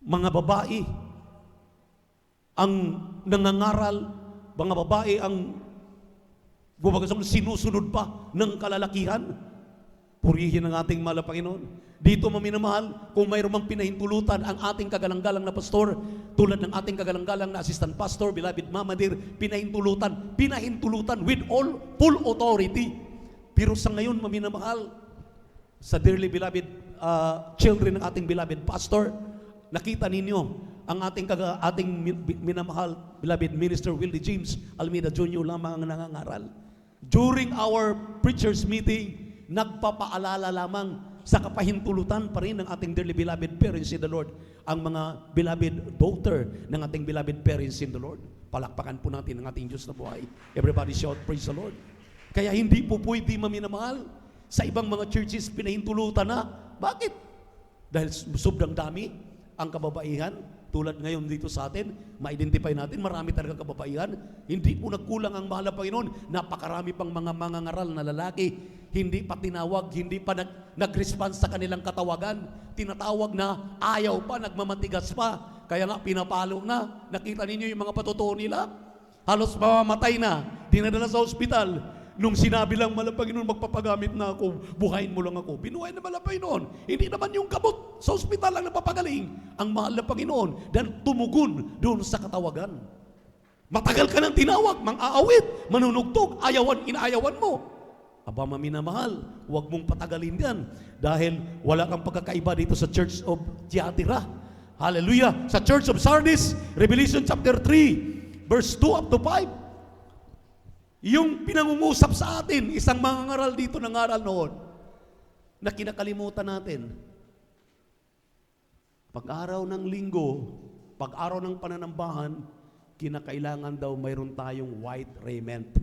mga babae ang nangangaral, mga babae ang sinusunod pa ng kalalakihan. Purihin ang ating mahal na Panginoon. Dito, maminamahal, kung mayroon mang pinahintulutan ang ating kagalang-galang na pastor, tulad ng ating kagalang-galang na assistant pastor, beloved Mama Dear, pinahintulutan with all full authority. Pero sa ngayon, maminamahal, sa dearly beloved children ng ating beloved pastor, nakita ninyo ang ating minamahal beloved minister Willie James Almeida Jr. lamang ang nangangaral. During our preachers meeting, nagpapaalala lamang sa kapahintulutan pa rin ng ating dearly beloved parents in the Lord, ang mga beloved daughter ng ating beloved parents in the Lord. Palakpakan po natin ang ating Diyos na buhay. Everybody shout, praise the Lord. Kaya hindi po pwede, maminamahal, sa ibang mga churches pinahintulutan na. Bakit? Dahil sobrang dami ang kababaihan. Tulad ngayon dito sa atin, ma-identify natin, marami talaga kababaihan. Hindi po nagkulang ang mahal na Panginoon. Napakarami pang mga mangangaral na lalaki. Hindi pa tinawag, hindi pa nag-response sa kanilang katawagan. Tinatawag na ayaw pa, nagmamatigas pa. Kaya nga pinapalo na. Nakita ninyo yung mga patutuo nila? Halos mamamatay na. Dinadala sa ospital. Nung sinabi lang, mahal na Panginoon, magpapagamit na ako, buhayin mo lang ako. Binuhay na mahal na Panginoon. Hindi naman yung gamot sa ospital lang napapagaling ang mahal na Panginoon dahil tumugon doon sa katawagan. Matagal ka nang tinawag, mang-aawit, manunugtog, inaayawan mo. Aba, maminamahal, huwag mong patagalin yan dahil wala kang pagkakaiba dito sa Church of Thyatira. Hallelujah! Sa Church of Sardis, Revelation chapter 3, verse 2 up to 5. Yung pinangungusap sa atin, isang mangangaral dito ng aral noon, na kinakalimutan natin. Pag-araw ng linggo, pag-araw ng pananambahan, kinakailangan daw mayroon tayong white raiment.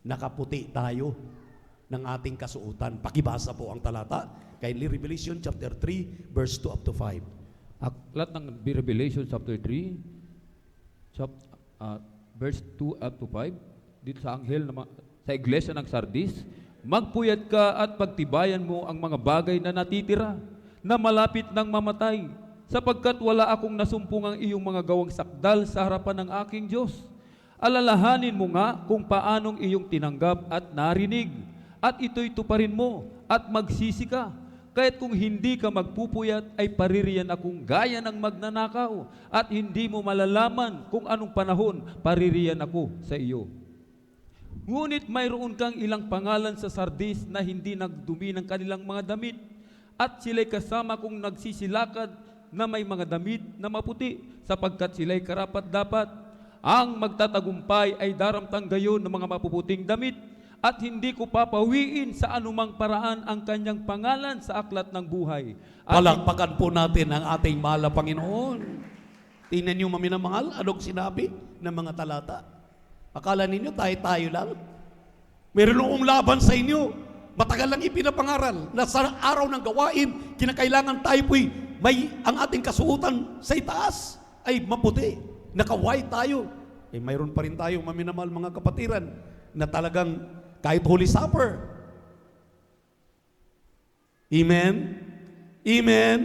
Nakaputi tayo ng ating kasuotan. Pakibasa po ang talata. Kindly, Revelation chapter 3, verse 2 up to 5. Aklat ng Revelation chapter 3, verse 2 up to 5. Dito sa anghel sa iglesia ng Sardis, magpuyat ka at pagtibayan mo ang mga bagay na natitira, na malapit ng mamatay, sapagkat wala akong nasumpungang iyong mga gawang sakdal sa harapan ng aking Diyos. Alalahanin mo nga kung paanong iyong tinanggap at narinig, at ito'y tuparin mo, at magsisi ka. Kahit kung hindi ka magpupuyat, ay paririyan akong gaya ng magnanakaw, at hindi mo malalaman kung anong panahon paririyan ako sa iyo. Ngunit mayroon kang ilang pangalan sa Sardis na hindi nagdumi ng kanilang mga damit, at sila'y kasama kong nagsisilakad na may mga damit na maputi, sapagkat sila'y karapat-dapat. Ang magtatagumpay ay daramtang gayon ng mga mapuputing damit, at hindi ko papawiin sa anumang paraan ang kanyang pangalan sa aklat ng buhay. At Palakpakan po natin ang ating mahal na Panginoon. Tingnan niyo maminamahal, anong sinabi ng mga talata? Akala ninyo tayo lang? Meron akong laban sa inyo. Matagal lang ipinapangaral na sa araw ng gawain, kinakailangan tayo po'y ang ating kasuotan sa itaas ay maputi. Naka-white tayo. Mayroon pa rin tayo maminamahal mga kapatiran na talagang kahit Holy Supper. Amen? Amen?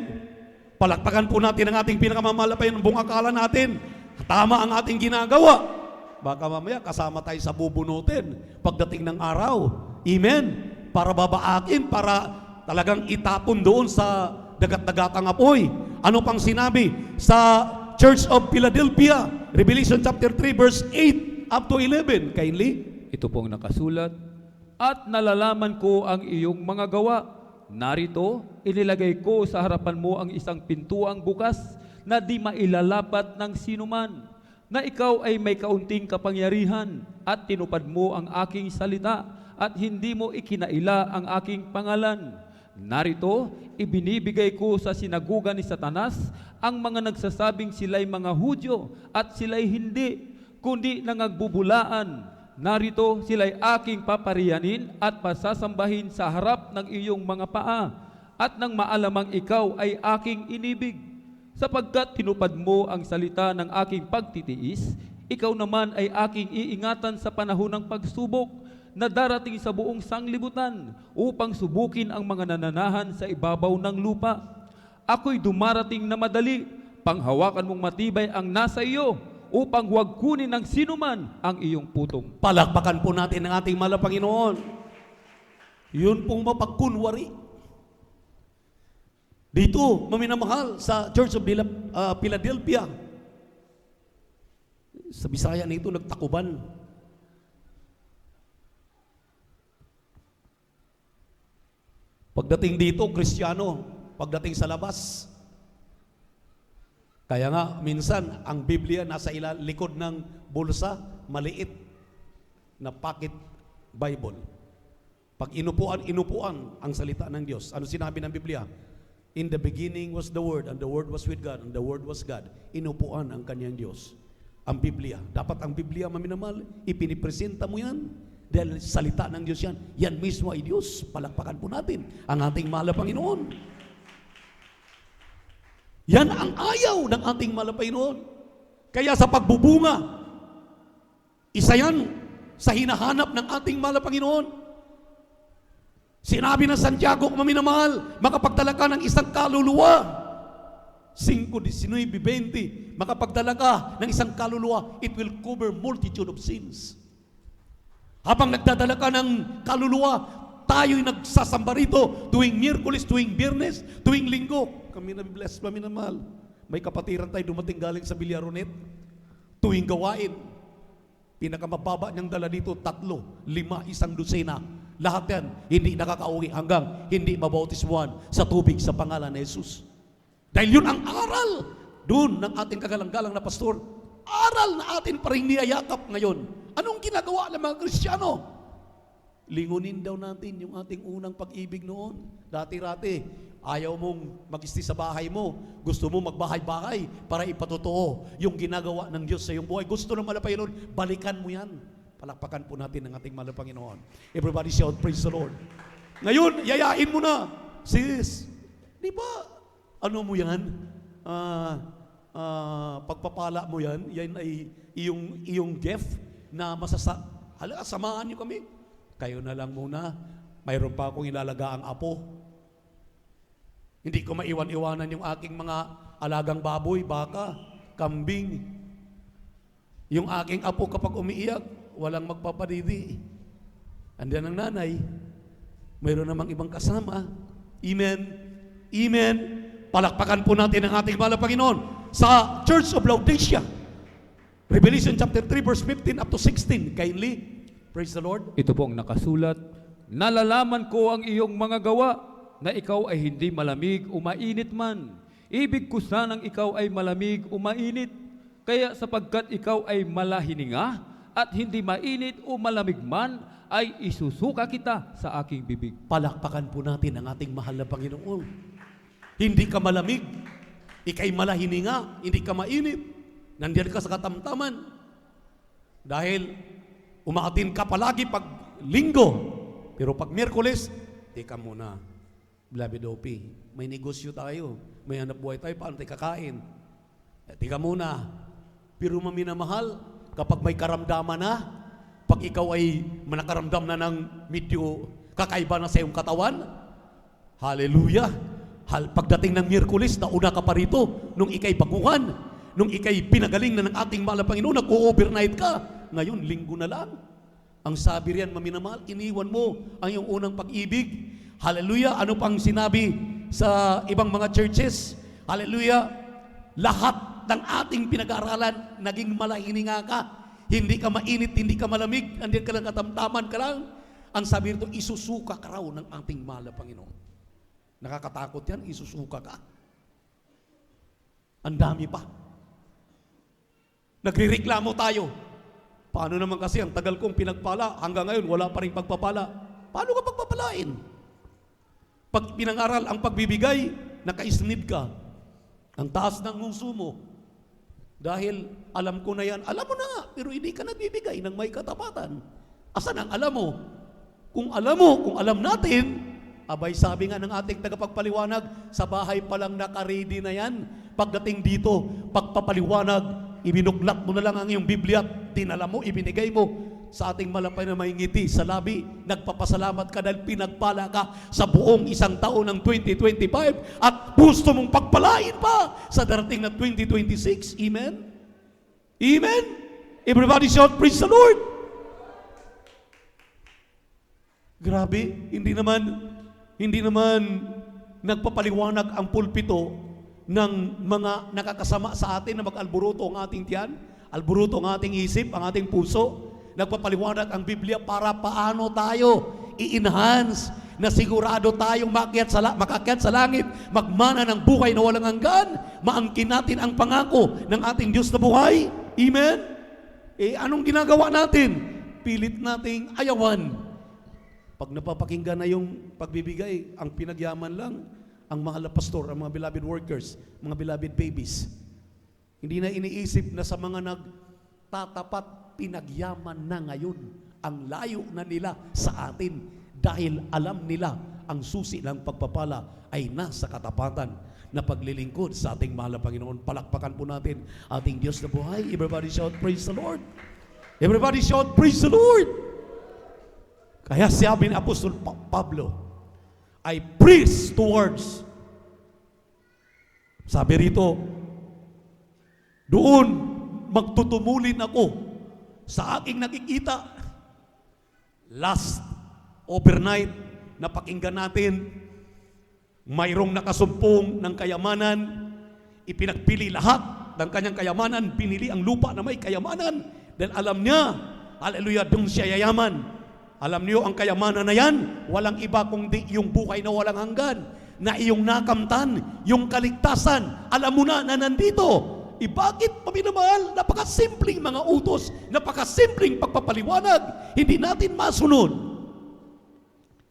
Palakpakan po natin ang ating pinakamamahal na Panginoon. Buong akala natin, tama ang ating ginagawa. Baka mamaya kasama tayo sa bubunutin pagdating ng araw. Amen? Para babaakin, para talagang itapon doon sa dagat-dagatang apoy. Ano pang sinabi sa Church of Philadelphia, Revelation chapter 3 verse 8 up to 11. Kindly. ito pong nakasulat, at nalalaman ko ang iyong mga gawa. Narito, inilagay ko sa harapan mo ang isang pintuang bukas na di mailalapat ng sinuman, na ikaw ay may kaunting kapangyarihan at tinupad mo ang aking salita at hindi mo ikinaila ang aking pangalan. Narito, ibinibigay ko sa sinaguga ni Satanas ang mga nagsasabing sila'y mga Hudyo at sila'y hindi, kundi nangagbubulaan. Narito, sila'y aking papariyanin at pasasambahin sa harap ng iyong mga paa, at nang maalamang ikaw ay aking inibig. Sapagkat tinupad mo ang salita ng aking pagtitiis, ikaw naman ay aking iingatan sa panahon ng pagsubok na darating sa buong sanglibutan upang subukin ang mga nananahan sa ibabaw ng lupa. Ako'y dumarating na madali, panghawakan mong matibay ang nasa iyo, upang huwag kunin ng sinuman ang iyong putong. Palakpakan po natin ang ating mahal na Panginoon. Yun pong mapagkunwari. Dito, maminamahal, sa Church of Philadelphia, sa Bisaya nito, nagtakuban. Pagdating dito, Kristiyano. Pagdating sa labas. Kaya nga, minsan, ang Biblia nasa likod ng bulsa, maliit na pocket Bible. Pag inupuan ang salita ng Diyos. Ano sinabi ng Biblia? In the beginning was the Word, and the Word was with God, and the Word was God. Inupuan ang kanyang Diyos. Ang Biblia. Dapat ang Biblia, maminamahal, ipinipresenta mo yan. Dahil salita ng Diyos yan. Yan mismo ay Diyos. Palakpakan po natin ang ating mahal na Panginoon. Yan ang ayaw ng ating mahal na Panginoon. Kaya sa pagbubunga, isa yan sa hinahanap ng ating mahal na Panginoon. Sinabi ng Santiago, maminamahal, makapagdala ka ng isang kaluluwa. 5:19-20, makapagdala ka ng isang kaluluwa, it will cover multitude of sins. Habang nagdadala ka ng kaluluwa, tayo'y nagsasamba rito tuwing Miyerkules, tuwing Biyernes, tuwing Linggo. Kami na bless, kami na mahal. May kapatiran tayo dumating galing sa Villaronet. Tuwing gawain, pinakamababa niyang dala dito, 3, 5, 1 dosena. Lahat yan, hindi nakakauwi hanggang hindi mabautismuhan sa tubig sa pangalan ni Jesus. Dahil yun ang aral doon ng ating kagalang-galang na pastor. Aral na atin pa rin niyayakap ngayon. Anong ginagawa ng mga Kristiyano? Lingunin daw natin yung ating unang pag-ibig noon. Dati-rati, ayaw mong mag-isti sa bahay mo. Gusto mo magbahay-bahay para ipatotoo yung ginagawa ng Diyos sa iyong buhay. Gusto ng malapay noon, balikan mo yan. Palakpakan po natin ang ating mahal na Panginoon. Everybody shout, praise the Lord. Ngayon, yayain mo na. Sis, di ba, ano mo yan? Pagpapala mo yan, yan ay iyong gift na samahan niyo kami. Kayo na lang muna. Mayroon pa akong ilalaga ang apo. Hindi ko maiwan-iwanan yung aking mga alagang baboy, baka, kambing. Yung aking apo kapag umiiyak, walang magpapadidi. Andiyan ang nanay, mayroon namang ibang kasama. Amen. Amen. Palakpakan po natin ang ating mahal na Panginoon sa Church of Laodicea. Revelation chapter 3 verse 15 up to 16. Kindly, praise the Lord. Ito po ang nakasulat, nalalaman ko ang iyong mga gawa, na ikaw ay hindi malamig o mainit man. Ibig ko sanang ikaw ay malamig o mainit, kaya sapagkat ikaw ay malahininga at hindi mainit o malamig man, ay isusuka kita sa aking bibig. Palakpakan po natin ang ating mahal na Panginoon. Hindi ka malamig, ikay malahininga, hindi ka mainit. Nandiyan ka sa katamtaman. Dahil umaatin ka palagi pag linggo. Pero pag Miyerkules, teka muna, beloved OP, may negosyo tayo, may hanap buhay tayo, paano tayo kakain? Teka muna, pero maminamahal, kapag may karamdaman na, pag ikaw ay manakaramdam na ng medyo kakaiba na sa iyong katawan, hallelujah! Pagdating ng Miyerkules, nauna ka pa rito, nung ikay baguhan, nung ikay pinagaling na ng ating mahal na Panginoon, nag-overnight ka, ngayon, linggo na lang. Ang sabi riyan, maminamahal, iniwan mo ang iyong unang pag-ibig. Hallelujah! Ano pang sinabi sa ibang mga churches? Hallelujah! Lahat ng ating pinag-aaralan, naging malahininga ka. Hindi ka mainit, hindi ka malamig, andiyan ka lang, katamtaman ka lang. Ang sabi rito, isusuka ka raw ng ating mahal na Panginoon. Nakakatakot yan, isusuka ka. Ang dami pa. Nagrereklamo tayo. Paano naman kasi ang tagal kong pinagpala, hanggang ngayon wala pa rin pagpapala. Paano ka pagpapalain? Pag pinangaral ang pagbibigay, nakaisnid ka. Ang taas ng nguso mo. Dahil alam ko na yan, alam mo na nga, pero hindi ka nagbibigay ng may katapatan. Asan ang alam mo? Kung alam natin, abay sabi nga ng ating tagapagpaliwanag, sa bahay palang nakaready na yan. Pagdating dito, pagpapaliwanag, ibinuklat mo na lang ang iyong Biblia, dinala mo, ibinigay mo sa ating malapay na may ngiti sa labi. Nagpapasalamat ka dahil pinagpala ka sa buong isang taon ng 2025 at gusto mong pagpalain pa sa darating na 2026. Amen? Amen? Everybody shout, praise the Lord! Grabe, hindi naman nagpapaliwanag ang pulpito ng mga nakakasama sa atin na mag-alburuto ang ating tiyan, alburuto ang ating isip, ang ating puso. Nagpapaliwanag ang Biblia para paano tayo i-enhance na sigurado tayong makakyat sa langit, magmana ng buhay na walang hanggan, maangkin natin ang pangako ng ating Diyos na buhay. Amen? Anong ginagawa natin? Pilit nating ayawan. Pag napapakinggan na yung pagbibigay, ang pinagyaman lang, ang mahal na pastor, ang mga beloved workers, mga beloved babies. Hindi na iniisip na sa mga nagtatapat, pinagyaman na ngayon. Ang layo na nila sa atin dahil alam nila ang susi ng pagpapala ay nasa katapatan na paglilingkod sa ating mahal na Panginoon. Palakpakan po natin ating Diyos na buhay. Everybody shout, praise the Lord. Everybody shout, praise the Lord. Kaya sabi ni Apostol Pablo, I preach towards. Sabi rito, doon magtutumulin ako sa aking nakikita. Last overnight, napakinggan natin, mayroong nakasumpong ng kayamanan, ipinagpili lahat ng kanyang kayamanan, pinili ang lupa na may kayamanan, dahil alam niya, hallelujah, doon siya yayaman. Alam niyo, ang kayamanan na yan, walang iba kundi yung buhay na walang hanggan, na iyong nakamtan, yung kaligtasan, alam mo na nandito. Bakit, paminamahal? Napakasimpleng mga utos, napakasimpleng pagpapaliwanag, hindi natin masunod.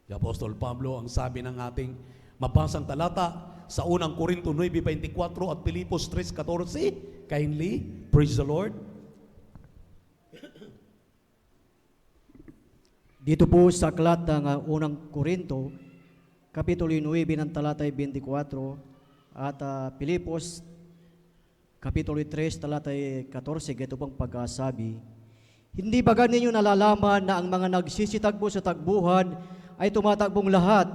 Si Apostol Pablo, ang sabi ng ating mabasang talata sa unang Korinto 9:24 at Pilipos 3:14, kindly, praise the Lord. Dito po sa aklat ng unang Korinto, Kapitulo 9 ng talatay 24 at Pilipos Kapitulo 3 talatay 14, ito pong pagkasabi, hindi ba ninyo nalalaman na ang mga nagsisitagbo sa tagbuhan ay tumatakbong lahat,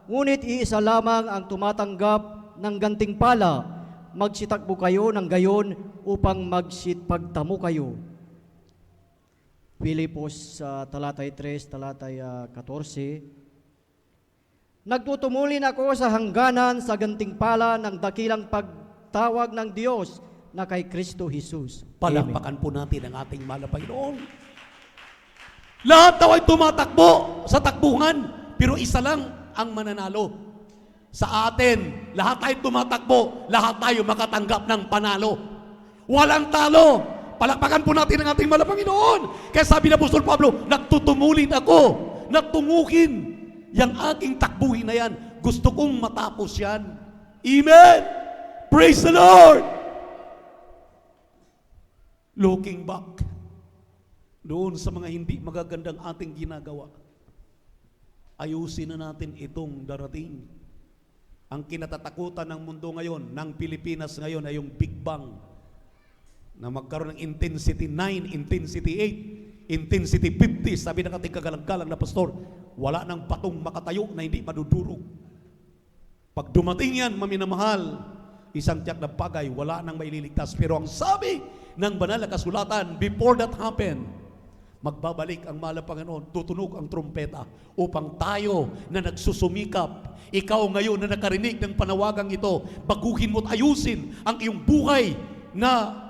ngunit iisa lamang ang tumatanggap ng gantimpala, magsitagbo kayo ng gayon upang magsipagtamo kayo. Filipos talatay 3, talatay 14. Nagtutumulin ako sa hangganan sa gantimpala ng dakilang pagtawag ng Diyos na kay Kristo Jesus. Amen. Palakpakan po natin ang ating mahal na Panginoon. Lahat daw ay tumatakbo sa takbuhan, pero isa lang ang mananalo. Sa atin, lahat tayo tumatakbo, lahat tayo makatanggap ng panalo. Walang talo. Palakpakan po natin ang ating mahal na Panginoon. Kaya sabi na Apostol Pablo, nagtutumulin ako, nagtungugin. Yang aking takbuhin na yan, gusto kong matapos yan. Amen! Praise the Lord! Looking back, doon sa mga hindi magagandang ating ginagawa, ayusin na natin itong darating. Ang kinatatakutan ng mundo ngayon, ng Pilipinas ngayon ay yung Big Bang, na magkaroon ng intensity 9, intensity 8, intensity 50. Sabi ng ating kagalang-galang na pastor, wala nang batong makatayo na hindi madudurog. Pag dumating yan, maminamahal, isang tiyak na bagay, wala nang maililigtas. Pero ang sabi ng banal na kasulatan, before that happen, magbabalik ang mahal na Panginoon, tutunog ang trumpeta upang tayo na nagsusumikap, ikaw ngayon na nakarinig ng panawagang ito, baguhin mo at ayusin ang iyong buhay na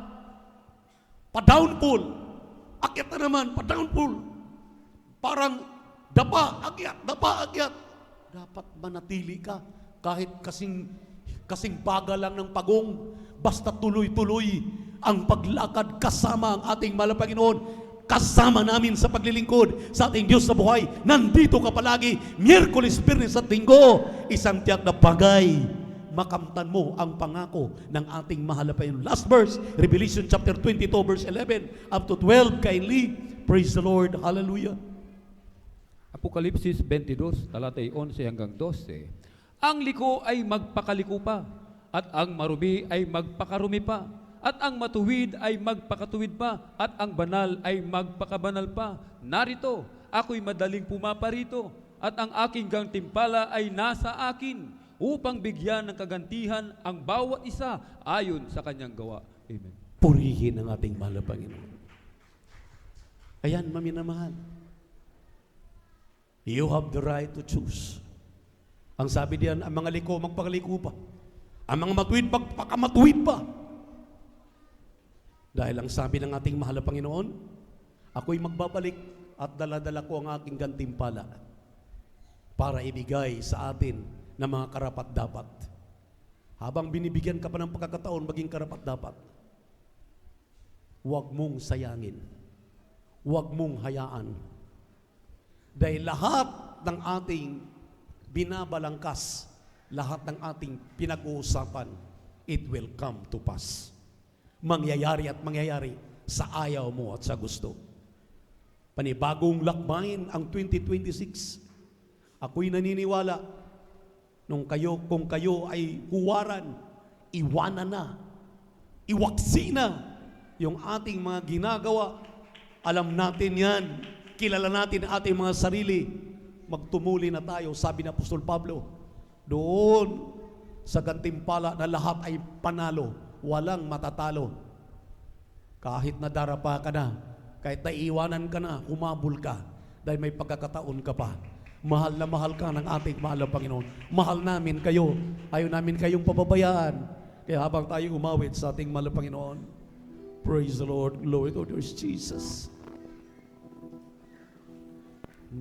pa-downfall. Akyat na naman, pa-downfall. Parang dapa, akyat, dapa, akyat. Dapat manatili ka kahit kasing baga lang ng pagong, basta tuloy-tuloy ang paglakad kasama ang ating mahal na Panginoon, kasama namin sa paglilingkod sa ating Diyos na buhay. Nandito ka palagi, Miyerkules, Biyernes at Linggo. Isang tiyak na bagay, makamtan mo ang pangako ng ating mahal na Panginoon. Last verse, Revelation chapter 22 verse 11 up to 12, kindly. Praise the Lord. Hallelujah. Apokalipsis 22, talatay 11 hanggang 12. Ang liko ay magpakaliko pa, at ang marumi ay magpakarumi pa, at ang matuwid ay magpakatuwid pa, at ang banal ay magpakabanal pa. Narito, ako'y madaling pumaparito, at ang aking gantimpala ay nasa akin, upang bigyan ng kagantihan ang bawat isa ayon sa kanyang gawa. Amen. Purihin ang ating mahal na Panginoon. Ayan, maminamahal. You have the right to choose. Ang sabi diyan, ang mga liko, magpakaliko pa. Ang mga matuwid, magpakamatuwid pa. Dahil ang sabi ng ating mahal na Panginoon, ako'y magbabalik at daladala ko ang aking gantimpala para ibigay sa atin ng mga karapat-dapat. Habang binibigyan ka pa ng pagkakataon maging karapat-dapat, huwag mong sayangin. Huwag mong hayaan. Dahil lahat ng ating binabalangkas, lahat ng ating pinag-uusapan, it will come to pass. Mangyayari at mangyayari sa ayaw mo at sa gusto. Panibagong lakbayin ang 2026. Ako'y naniniwala kung kayo ay huwaran, iwanan na, iwaksi na yung ating mga ginagawa. Alam natin yan, kilala natin ang ating mga sarili, magtumuli na tayo. Sabi na Apostol Pablo, doon sa gantimpala na lahat ay panalo, walang matatalo. Kahit nadarapa ka na, kahit naiiwanan ka na, humabol ka, dahil may pagkakataon ka pa. Mahal na mahal ka ng ating mahal na Panginoon. Mahal namin kayo, ayaw namin kayong pababayaan. Kaya habang tayo umawit sa ating mahal na Panginoon, praise the Lord, glory to Jesus.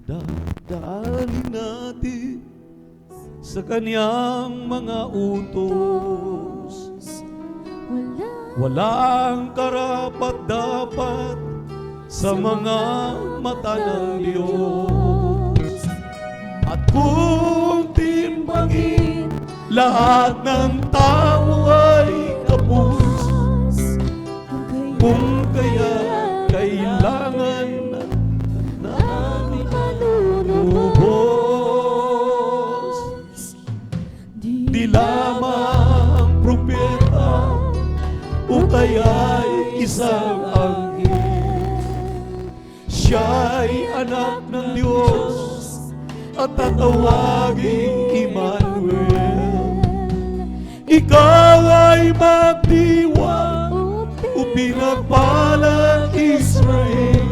Dadalhin natin sa kanyang mga utos. Walang karapat-dapat sa mga mata ng Diyos. At kung timbangin, lahat ng tao ay kapos. Kung kaya kailangan natin lubos. Di lamang propeta o kaya'y isang anghel. Siya'y anak ng Diyos at tatawaging Emmanuel. Ikaw ay magdiwang o pinagpalang Israel.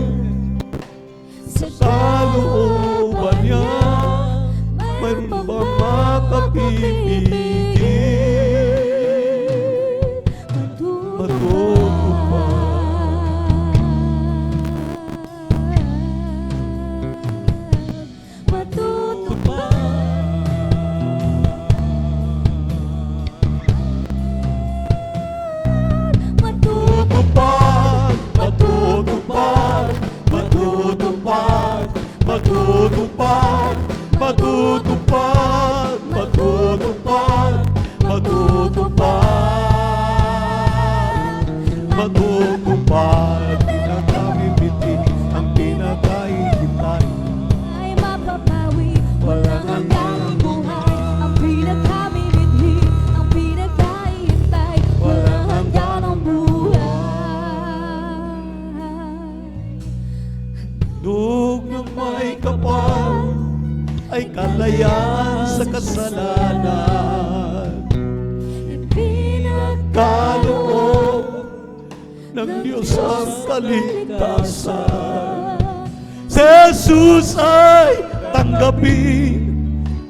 Matutupad, matutupad, matutupad, matutupad, matutupad. Pinagkamimiti ang pinagkahihintay. Ay mapapawi, Walang hanggang buhay. Ang pinagkamimiti, ang pinagkahihintay. Walang hanggan ang buhay. Dug ng may kapal ay kalayaan sa kasalanan. Kaloob ng Diyos ang kaligtasan. Si Jesus ay tanggapin,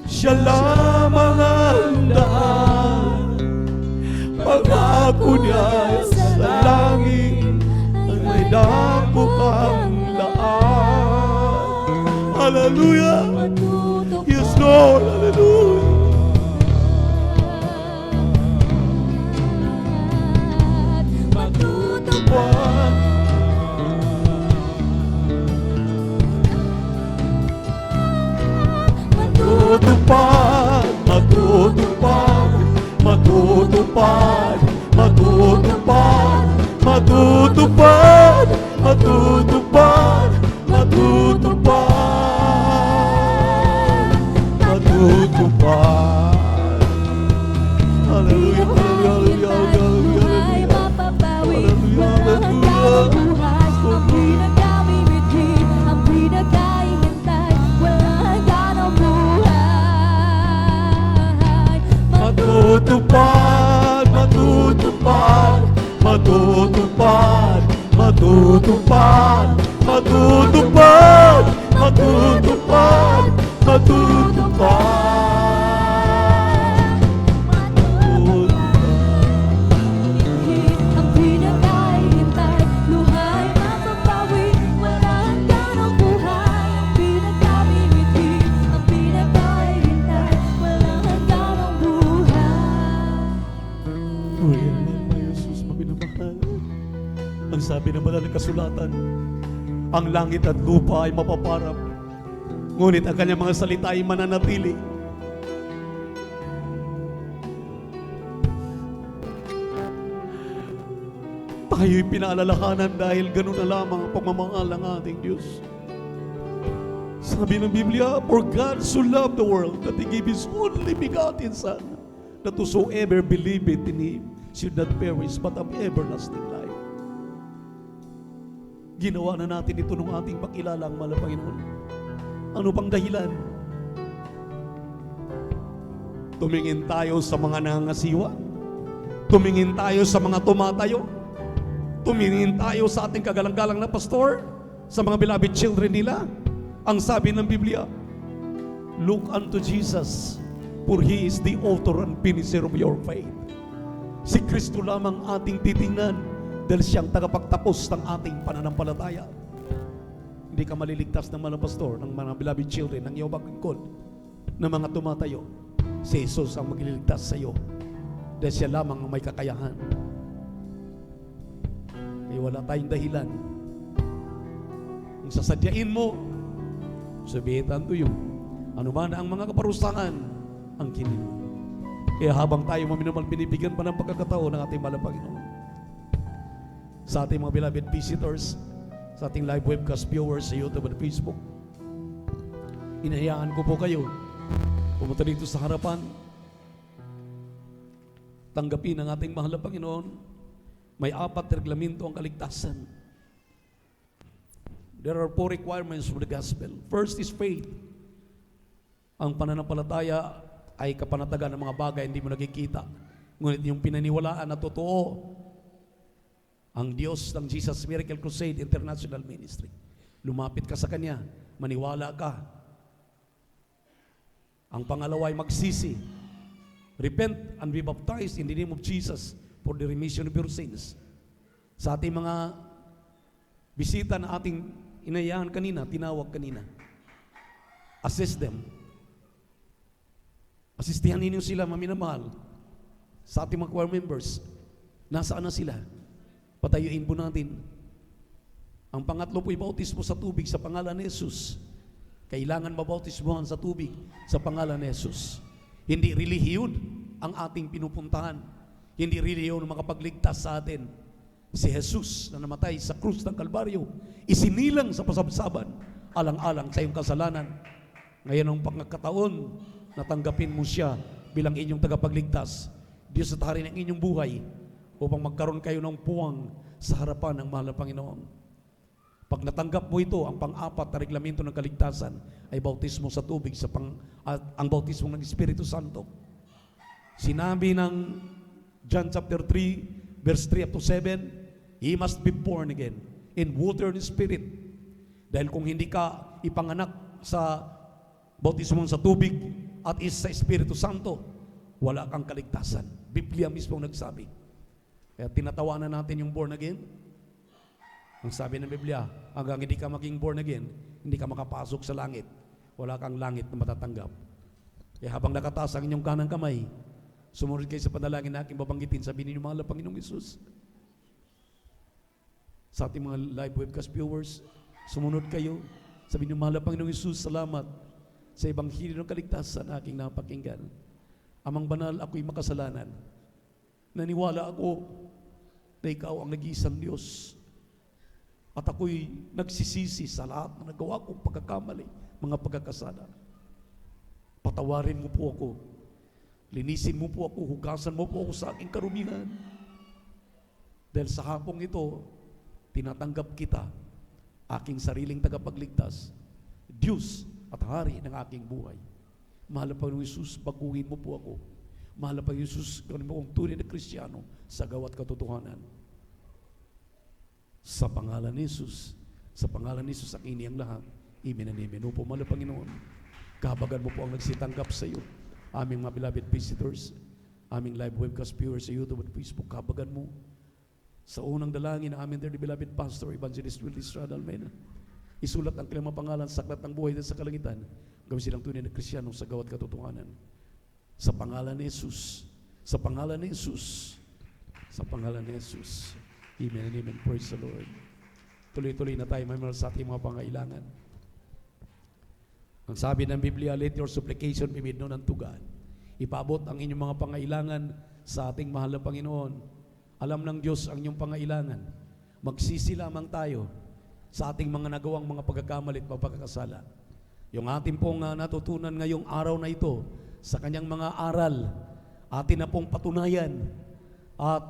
siya lamang ang daan. Pag-ako niya sa langit ang may dapukang laan. Hallelujah! Yes, Lord! Hallelujah! Matutupad, matutupad, matutupad, matutupad, matutupad, matutupad, matutupad, matutupad, matutupad. Hallelujah, hallelujah, hallelujah, Ay hallelujah. mapapawi, Hallelujah, walang hanggang hallelujah. buhay. Ang pinagkamimiti, ang pinagkahihintay. Walang hanggan ang buhay. Matutupad, matutupad, matutupad, matutupad, matutupad, matutupad, matutupad. Ang pinagkahihintay, luhay mapapawi. Walang hanggan ang buhay. Ang pinagkamimiti, ang pinagkahihintay. Walang hanggan ang buhay. O yan ang mga Jesus, mapinamahal. Ang sabi ng banal na kasulatan, ang langit at lupa ay mapaparap, ngunit ang kanyang mga salita ay mananatili. Tayo'y pinaalalahanan dahil ganun na lamang ang pagmamahal ng ating Diyos. Sabi ng Biblia, for God so loved the world that He gave His only begotten Son, that whosoever believeth in Him should not perish but have everlasting life. Ginawa na natin ito nung ating pagkilala ang mahal na Panginoon. Ano pang dahilan? Tumingin tayo sa mga nangangasiwa. Tumingin tayo sa mga tumatayo. Tumingin tayo sa ating kagalang-galang na pastor, sa mga beloved children nila. Ang sabi ng Biblia, look unto Jesus, for He is the author and finisher of your faith. Si Kristo lamang ating titingnan dahil siyang tagapagtapos ng ating pananampalataya. Hindi ka maliligtas ng mga pastor, ng mga beloved children, ng iyong pagkikod, ng mga tumatayo. Si Jesus ang magliligtas sa iyo dahil siya lamang ang may kakayahan. Kaya wala tayong dahilan. Kung sasadyain mo, sabihin tanto yung ano man ang mga kaparusahan ang kinin. Kaya habang tayo maminamal, binibigyan pa ng pagkakataon ng ating mahal na Panginoon. Sa ating mga beloved visitors, sa ating live webcast viewers sa YouTube at Facebook, inahayaan ko po kayo pumunta dito sa harapan, tanggapin ang ating mahal na Panginoon. May 4 reglamento ang kaligtasan. There are 4 requirements for the gospel. First is faith. Ang pananampalataya ay kapanatagan ng mga bagay hindi mo nakikita. Ngunit yung pinaniwalaan na totoo, ang Diyos ng Jesus Miracle Crusade International Ministry. Lumapit ka sa Kanya, maniwala ka. Ang pangalawa ay magsisi. Repent and be baptized in the name of Jesus for the remission of your sins. Sa ating mga bisita na ating inayahan kanina, tinawag kanina, assist them. Asistihan ninyo sila, maminamahal. Sa ating mga choir members, nasaan na sila? Patayuin po natin. Ang pangatlo po, ibautismo sa tubig sa pangalan ni Jesus. Kailangan mabautismohan sa tubig sa pangalan ni Jesus. Hindi relihiyon ang ating pinupuntahan. Hindi relihiyon ang makapagligtas sa atin. Si Jesus na namatay sa krus ng Kalbaryo, isinilang sa pasabsaban, alang-alang sa iyong kasalanan. Ngayon ang pangkataon, natanggapin mo siya bilang inyong tagapagligtas. Diyos at hari ng inyong buhay upang magkaroon kayo ng puwang sa harapan ng mahal na Panginoon. Pag natanggap mo ito, ang pang-apat na reglamento ng kaligtasan ay bautismo sa tubig, ang bautismo ng Espiritu Santo. Sinabi ng John chapter 3, verse 3 up to 7, he must be born again in water and spirit. Dahil kung hindi ka ipanganak sa bautismo sa tubig at sa Espiritu Santo, wala kang kaligtasan. Biblia mismo nagsabi. Kaya tinatawanan natin yung born again. Ang sabi ng Biblia, hanggang hindi ka maging born again, hindi ka makapasok sa langit. Wala kang langit na matatanggap. Kaya habang nakataas ang inyong kanang kamay, sumunod kayo sa panalangin na aking babanggitin, sabihin ninyo, mahal na Panginoong Hesus. Sa ating mga live webcast viewers, sumunod kayo, sabihin ninyo, mahal na Panginoong Hesus, salamat sa Ebanghelyo ng kaligtasan na aking napakinggan. Amang banal, ako'y makasalanan. Naniwala ako na ikaw ang nag-iisang Diyos. At ako'y nagsisisi sa lahat na nagawa kong pagkakamali, mga pagkakasala. Patawarin mo po ako. Linisin mo po ako. Hugasan mo po ako sa aking karumihan. Dahil sa hapong ito, tinatanggap kita, aking sariling tagapagligtas, Diyos at Hari ng aking buhay. Mahal na Panginoong Hesus, baguhin mo po ako. Mahal na Panginoong Hesus, gawin mo akong tunay na Kristiyano sa gawat katotohanan. Sa pangalan ni Jesus, sa pangalan ni Jesus, ang ini ang lahat. Amen and amen. Opo, mahal na Panginoon, kahabagan mo po ang nagsitanggap sa iyo. Aming mga beloved visitors, aming live webcast viewers sa YouTube at Facebook, kahabagan mo sa unang dalangin ng aming dearly beloved Pastor, Evangelist Willie Estrada Almena. Isulat ang kanilang mga pangalan sa aklat ng buhay din sa kalangitan. Gawin silang tunay na Kristiyano sa gawat katotohanan. Sa pangalan ni Jesus, sa pangalan ni Jesus, sa pangalan ni Jesus. Amen and amen. Praise the Lord. Tuloy-tuloy na tayo mamahal sa ating mga pangailangan. Ang sabi ng Biblia, let your supplication be made known unto God. Ipaabot ang inyong mga pangailangan sa ating mahal na Panginoon. Alam ng Diyos ang inyong pangailangan. Magsisi lamang tayo sa ating mga nagawang mga pagkakamali at pagkakasala. Yung ating pong natutunan ngayong araw na ito sa kanyang mga aral, atin na pong patunayan. At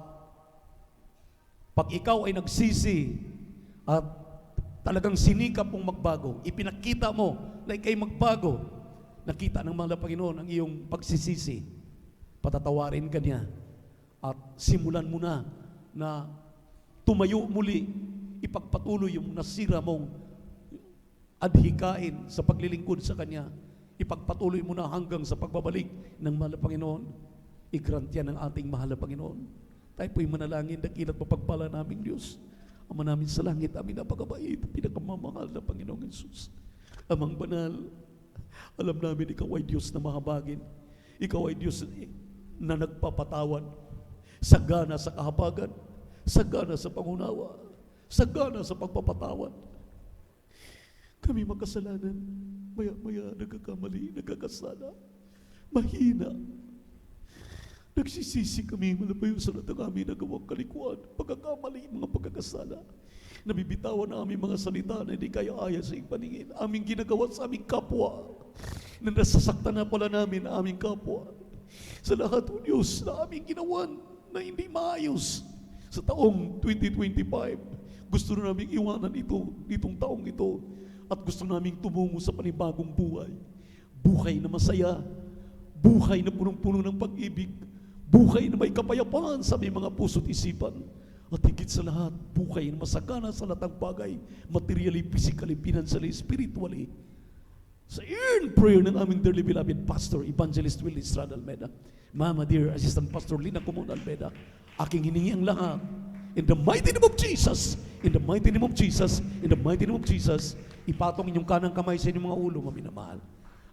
pag ikaw ay nagsisi at talagang sinikap mong magbago, ipinakita mo na ikay magbago, nakita ng mga Panginoon ang iyong pagsisisi, patatawarin ka niya at simulan mo na tumayo muli, ipagpatuloy yung nasira mong adhikain sa paglilingkod sa Kanya, ipagpatuloy mo na hanggang sa pagbabalik ng mahal na Panginoon. I-grant yan ng ating mahal na Panginoon. Tayo po'y manalangin, dakilat mapagpala naming Diyos. Ama namin sa langit, amin napakabait, pinakamamahal na Panginoong Hesus. Amang banal, alam namin ikaw ay Diyos na mahabagin. Ikaw ay Diyos na nagpapatawad. Sagana sa kahabagan, sagana sa pangunawa, sagana sa pagpapatawad. Kami makasalanan, maya-maya nagkakamali, nagkakasala, mahina. Nagsisisi kami, malabayo sa lahat ng aming nagawang kalikuan, pagkakamali, mga pagkakasala. Nabibitawan na aming mga salita na hindi kaya aya sa iyong paningin. Aming ginagawa sa aming kapwa, na nasasaktan na pala namin na aming kapwa. Sa lahat o Diyos na aming ginawan na hindi maayos sa taong 2025. Gusto na namin iwanan ito, itong taong ito, at gusto namin tumungo sa panibagong buhay. Buhay na masaya, buhay na punong-puno ng pag-ibig, buhay na may kapayapaan sa aming mga puso't isipan, at higit sa lahat, buhay na masagana sa lahat ng bagay, materially, physically, financially, spiritually. Sa in prayer ng aming dearly beloved Pastor, Evangelist Willie Estrada Almena, Mama dear Assistant Pastor Lina Comon Almeda, aking hiningi ang lahat, In the mighty name of Jesus. In the mighty name of Jesus. In the mighty name of Jesus. Ipatong inyong kanang kamay sa inyong mga ulo, mga minamahal.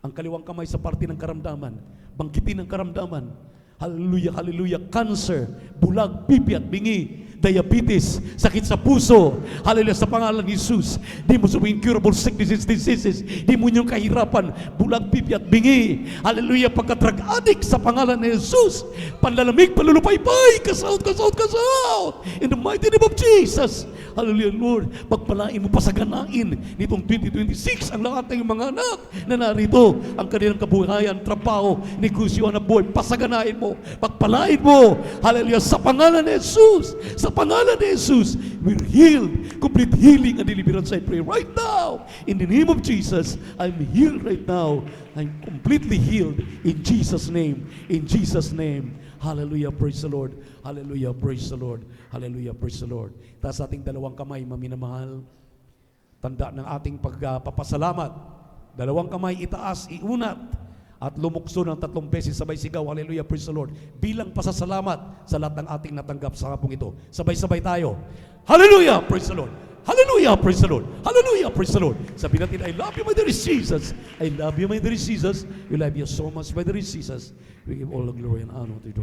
Ang kaliwang kamay sa parte ng karamdaman. Banggitin ang karamdaman. Hallelujah, hallelujah. Cancer, bulag, pipi at bingi, diabetes, sakit sa puso. Hallelujah, sa pangalan ni Jesus. Di mo sabihin incurable sicknesses, diseases. Di mo yung kahirapan, bulag, pipi at bingi. Hallelujah, pagka-drug addict sa pangalan ni Jesus. Panlalamig, palulupaypay, kasaut. In the mighty name of Jesus. Hallelujah, Lord. Pagpalain mo, pasaganain nitong 2026 ang lahat ng mga anak na narito. Ang kanilang kabuhayan, trabaho, negosyo, na buhay, pasaganain mo. Pagpalain mo. Hallelujah, sa pangalan ni Jesus. Sa pangalan ni Jesus, we're healed. Complete healing and deliverance, I pray right now. In the name of Jesus, I'm healed right now. I'm completely healed in Jesus' name. In Jesus' name. Hallelujah, praise the Lord. Hallelujah, praise the Lord. Hallelujah, praise the Lord. Taas ating dalawang kamay, maminamahal. Tanda ng ating pagpapasalamat. Dalawang kamay itaas, iunat, at lumukso ng 3 beses sabay sigaw. Hallelujah, praise the Lord. Bilang pasasalamat sa lahat ng ating natanggap sa hapong ito. Sabay-sabay tayo. Hallelujah, praise the Lord. Hallelujah, praise the Lord. Hallelujah, praise the Lord. Sabihin natin, I love you, my dear Jesus. I love you, my dear Jesus. We love you so much, my dear Jesus. We give all the glory and honor to you.